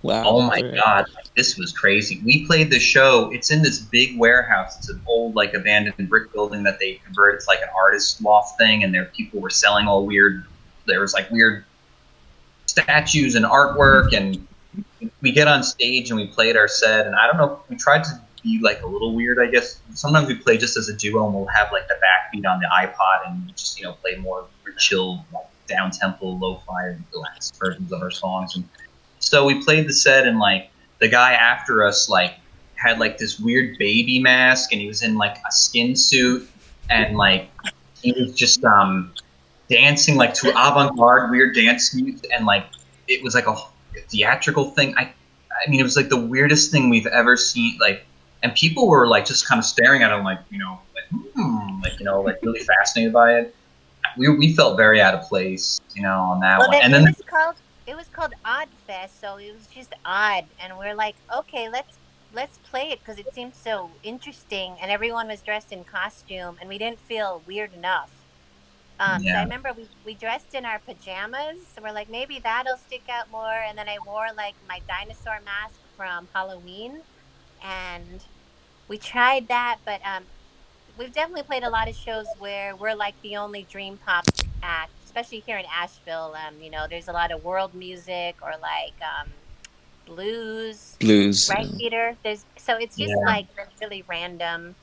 Speaker 4: Wow.
Speaker 2: oh my
Speaker 4: alright.
Speaker 2: god, this was crazy. We played the show. It's in this big warehouse. It's an old like abandoned brick building that they converted to like an artist loft thing, and there people were selling all weird. There was like weird statues and artwork, and we get on stage and we played our set. And I don't know, we tried to be like a little weird, I guess. Sometimes we play just as a duo, and we'll have like the backbeat on the iPod and just play more chill, like, down tempo, lo-fi, relaxed versions of our songs. And so we played the set, and like the guy after us like had like this weird baby mask, and he was in like a skin suit, and like he was just dancing like to avant-garde weird dance music, and like it was like a theatrical thing. I mean, it was like the weirdest thing we've ever seen. Like, and people were like just kind of staring at him, like like really fascinated by it. We felt very out of place, on that
Speaker 3: Well,
Speaker 2: one. And
Speaker 3: it
Speaker 2: then
Speaker 3: was called Odd Fest, so it was just odd, and we're like, okay, let's play it because it seemed so interesting, and everyone was dressed in costume, and we didn't feel weird enough. So I remember we dressed in our pajamas, so we're like, maybe that'll stick out more, and then I wore like my dinosaur mask from Halloween, and we tried that, but we've definitely played a lot of shows where we're like the only dream pop act, especially here in Asheville. There's a lot of world music or like blues, right, Peter? So it's just like really random.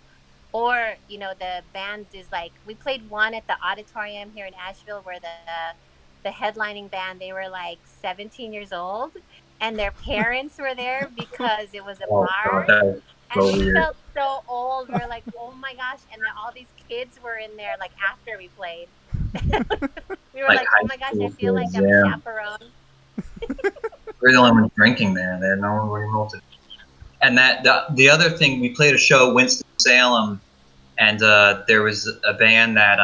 Speaker 3: Or the bands is like we played one at the auditorium here in Asheville where the headlining band, they were like 17 years old, and their parents were there because it was a bar.
Speaker 2: God,
Speaker 3: and we felt so old. We were like, oh my gosh. And then all these kids were in there like after we played. We were like, oh my gosh, I feel like I'm a chaperone.
Speaker 2: We're the only ones drinking there. There, no one able to. And the other thing, we played a show, Winston-Salem, and there was a band that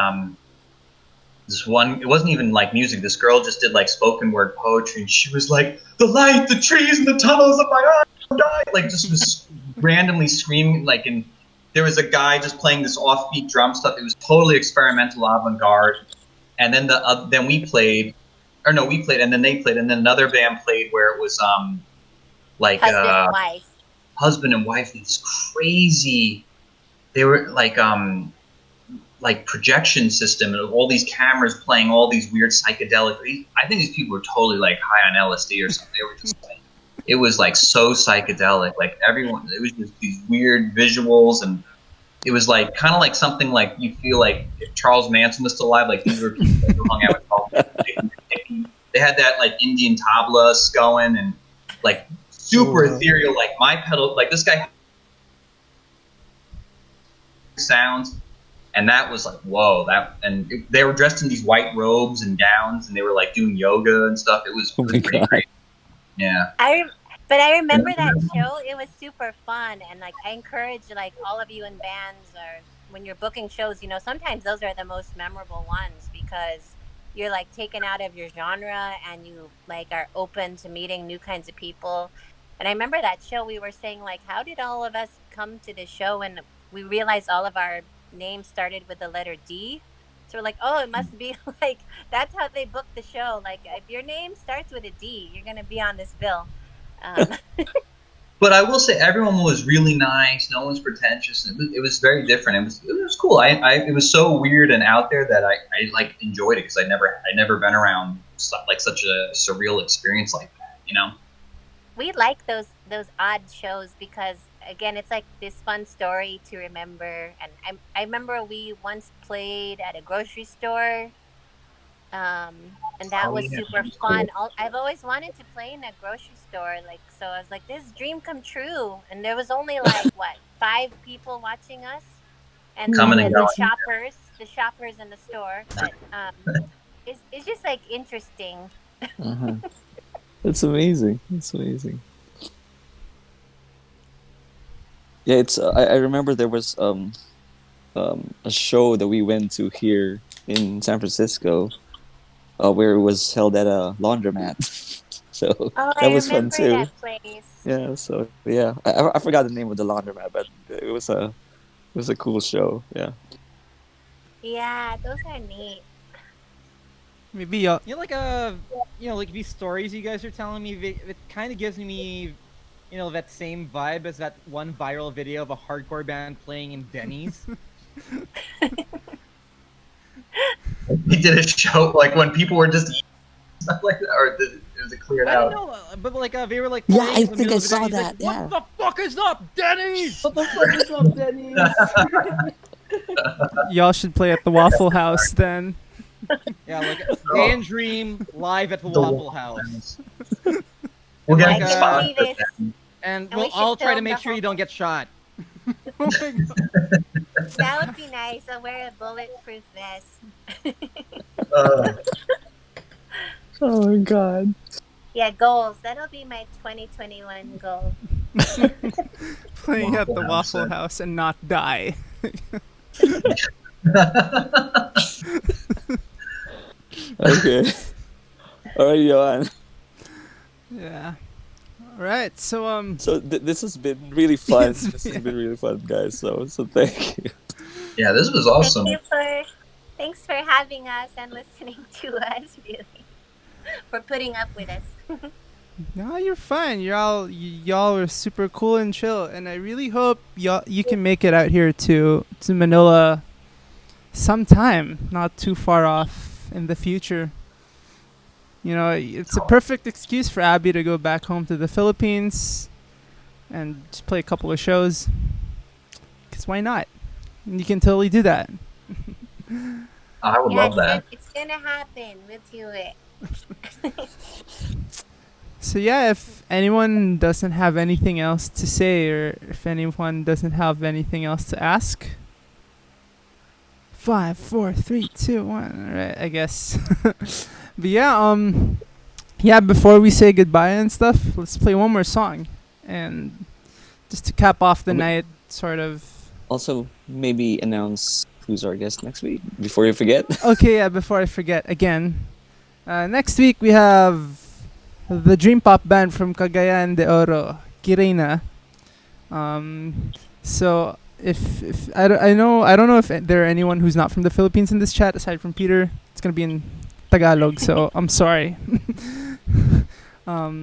Speaker 2: this one, it wasn't even like music. This girl just did like spoken word poetry, and she was like, "The light, the trees, and the tunnels of my heart die." Like just was randomly screaming. Like, and there was a guy just playing this offbeat drum stuff. It was totally experimental, avant-garde. And then then we played, or no, we played, and then they played, and then another band played where it was like husband and wife. It's crazy. They were like projection system and all these cameras playing all these weird psychedelic. I think these people were totally like high on LSD or something. They were just like, it was like so psychedelic. Like everyone, it was just these weird visuals, and it was like kind of like something like you feel like if Charles Manson was still alive, like these were people who hung out with Charles Manson. They had that like Indian tablas going and like super ethereal, like my pedal, like this guy sounds. And that was like, whoa, they were dressed in these white robes and gowns, and they were like doing yoga and stuff. It was pretty great. Yeah.
Speaker 3: But I remember that show. It was super fun, and like I encourage like all of you in bands or when you're booking shows, sometimes those are the most memorable ones because you're like taken out of your genre and you like are open to meeting new kinds of people. And I remember that show we were saying like, how did all of us come to the show? And we realized all of our names started with the letter D. So we're like, oh, it must be like, that's how they booked the show. Like if your name starts with a D, you're going to be on this bill.
Speaker 2: But I will say everyone was really nice. No one's pretentious. It was very different. It was cool. It was so weird and out there that I like enjoyed it because I'd never been around like such a surreal experience like that.
Speaker 3: We like those odd shows because again, it's like this fun story to remember. And I remember we once played at a grocery store. And that was super fun. Cool. I've always wanted to play in a grocery store, like so. I was like, "This dream come true." And there was only like 5 people watching us, and the shoppers in the store. But it's just like interesting.
Speaker 4: It's amazing. It's amazing. Yeah, it's. I remember there was a show that we went to here in San Francisco. Where it was held at a laundromat, so that was fun too.
Speaker 3: That place.
Speaker 4: Yeah, so yeah, I forgot the name of the laundromat, but it was a cool show. Yeah.
Speaker 3: Yeah, those are neat.
Speaker 1: Maybe y'all.
Speaker 5: Like these stories you guys are telling me, it kind of gives me, that same vibe as that one viral video of a hardcore band playing in Denny's.
Speaker 2: We did a show like when people were just eating stuff like that, or was it cleared out?
Speaker 5: I don't know, but like they were like,
Speaker 4: yeah, I think I saw that.
Speaker 5: Like, what the fuck is up, Denny's? What the fuck is up, Denny's?
Speaker 1: Y'all should play at the Waffle House then.
Speaker 5: Yeah, like Day and Dream live at the Waffle House.
Speaker 2: We'll get spot
Speaker 5: and we'll all try to make sure you don't get shot.
Speaker 1: Oh my God.
Speaker 3: That would be nice. I'll wear a bulletproof vest.
Speaker 4: Oh my God.
Speaker 3: Yeah, goals. That'll be my 2021 goal.
Speaker 1: Playing at the Waffle House and not die.
Speaker 4: Okay. All right, Johan.
Speaker 1: Yeah. All right. So
Speaker 4: So this has been really fun. This has been really fun, guys. So thank you.
Speaker 2: Yeah, this was awesome.
Speaker 3: Thanks for having us and listening to us. Really, for putting up with us.
Speaker 1: No, you're fine. Y'all are super cool and chill, and I really hope you can make it out here to Manila sometime, not too far off in the future. It's a perfect excuse for Abby to go back home to the Philippines and just play a couple of shows. 'Cause why not? You can totally do that.
Speaker 2: I would love that.
Speaker 3: It's gonna happen. We'll do it.
Speaker 1: So yeah, if anyone doesn't have anything else to say, or if anyone doesn't have anything else to ask, 5, 4, 3, 2, 1. All right, I guess. But yeah, before we say goodbye and stuff, let's play one more song, and just to cap off the night, sort of.
Speaker 4: Also, maybe announce who's our guest next week? Before you forget.
Speaker 1: Okay, yeah, before I forget again. Next week we have the dream pop band from Cagayan de Oro, Kirena. So if I don't know if there are anyone who's not from the Philippines in this chat aside from Peter. It's gonna be in Tagalog, so I'm sorry.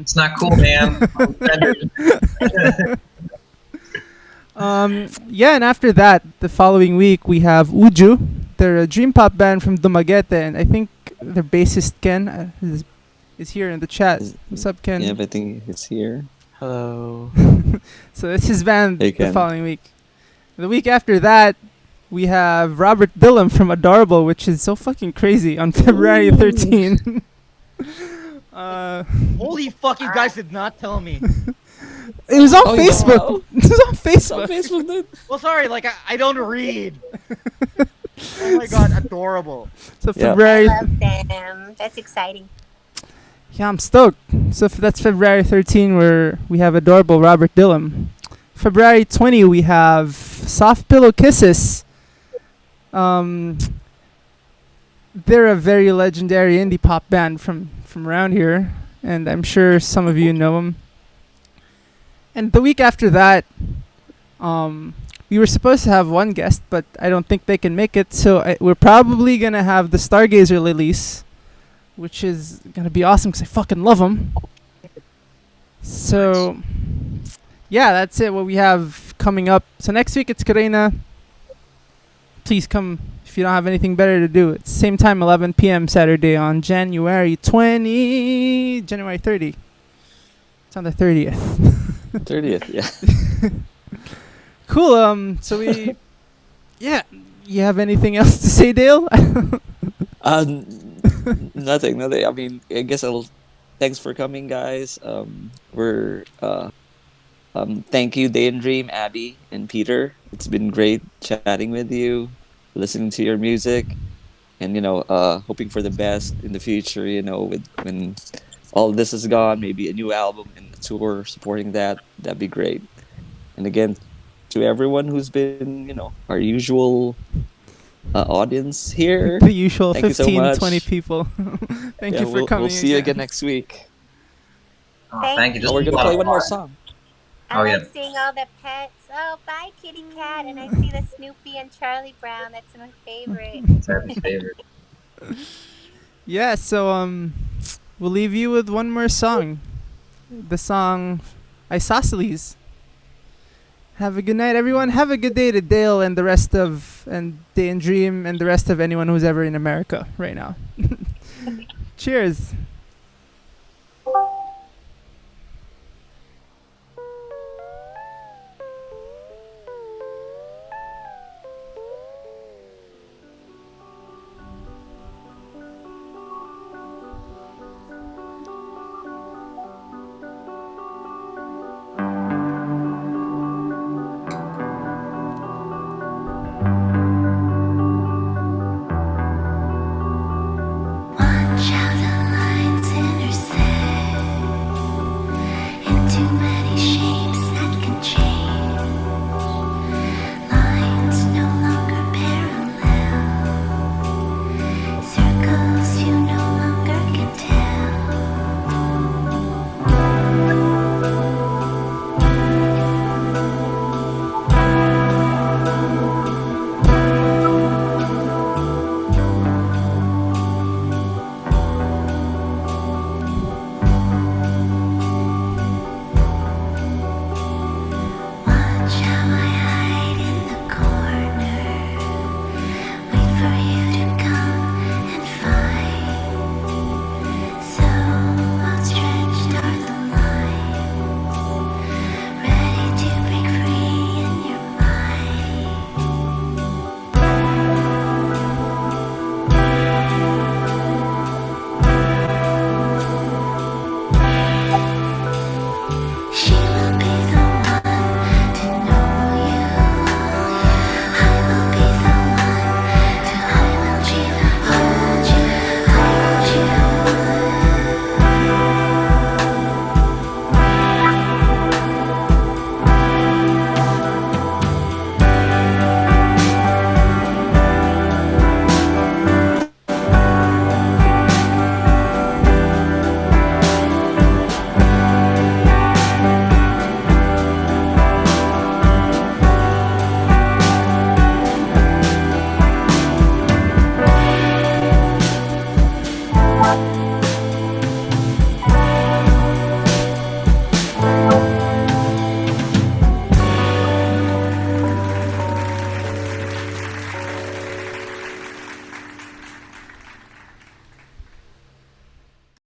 Speaker 2: It's not cool, man.
Speaker 1: Yeah, and after that, the following week we have Uju. They're a dream pop band from Dumaguete, and I think their bassist Ken is here in the chat. What's up, Ken?
Speaker 4: Yeah, I think it's here.
Speaker 6: Hello.
Speaker 1: So it's his band
Speaker 4: Hey,
Speaker 1: the
Speaker 4: Ken.
Speaker 1: following week. The week after that, we have Robert Dillon from Adorable, which is so fucking crazy, on February 13.
Speaker 5: Holy fuck! You guys did not tell me.
Speaker 1: It was on
Speaker 4: Oh,
Speaker 1: Facebook.
Speaker 4: wow.
Speaker 1: It was on
Speaker 4: It's
Speaker 1: Facebook.
Speaker 4: on Facebook, dude.
Speaker 5: Well, sorry. Like I don't read. Oh my god, adorable.
Speaker 1: So
Speaker 4: Yeah.
Speaker 3: I
Speaker 1: February.
Speaker 3: love them. That's exciting.
Speaker 1: Yeah, I'm stoked. So that's February 13, where we have Adorable Robert Dillon. February 20, we have Soft Pillow Kisses. They're a very legendary indie pop band from around here, and I'm sure some of you know them. And the week after that, we were supposed to have one guest, but I don't think they can make it. So we're probably gonna have the Stargazer Lilies, which is gonna be awesome because I fucking love them. So, yeah, that's it. What we have coming up. So next week it's Karina. Please come if you don't have anything better to do. It's same time, 11 p.m. Saturday on January 30. It's on the 30th.
Speaker 4: 30th, yeah.
Speaker 1: Cool. So we, yeah. You have anything else to say, Dale?
Speaker 4: Nothing. I mean, I guess thanks for coming, guys. Thank you, Day and Dream, Abby, and Peter. It's been great chatting with you, listening to your music, and hoping for the best in the future. When all this is gone, maybe a new album and a tour supporting that. That'd be great. And again, to everyone who's been, our usual audience here.
Speaker 1: The usual
Speaker 4: Thank you so
Speaker 1: 15,
Speaker 4: much.
Speaker 1: 20 people. Thank you for coming.
Speaker 4: We'll see you again next week.
Speaker 2: Oh, thank you.
Speaker 4: Oh, we're gonna play one more song.
Speaker 3: I
Speaker 2: Oh,
Speaker 3: like
Speaker 2: yeah.
Speaker 3: seeing all the pets. Oh, bye, kitty cat. And I see the Snoopy and Charlie Brown. That's my favorite.
Speaker 2: It's Abby's favorite.
Speaker 1: Yeah, so we'll leave you with one more song. The song Isosceles. Have a good night, everyone. Have a good day to Dale and Day and Dream and the rest of anyone who's ever in America right now. Cheers.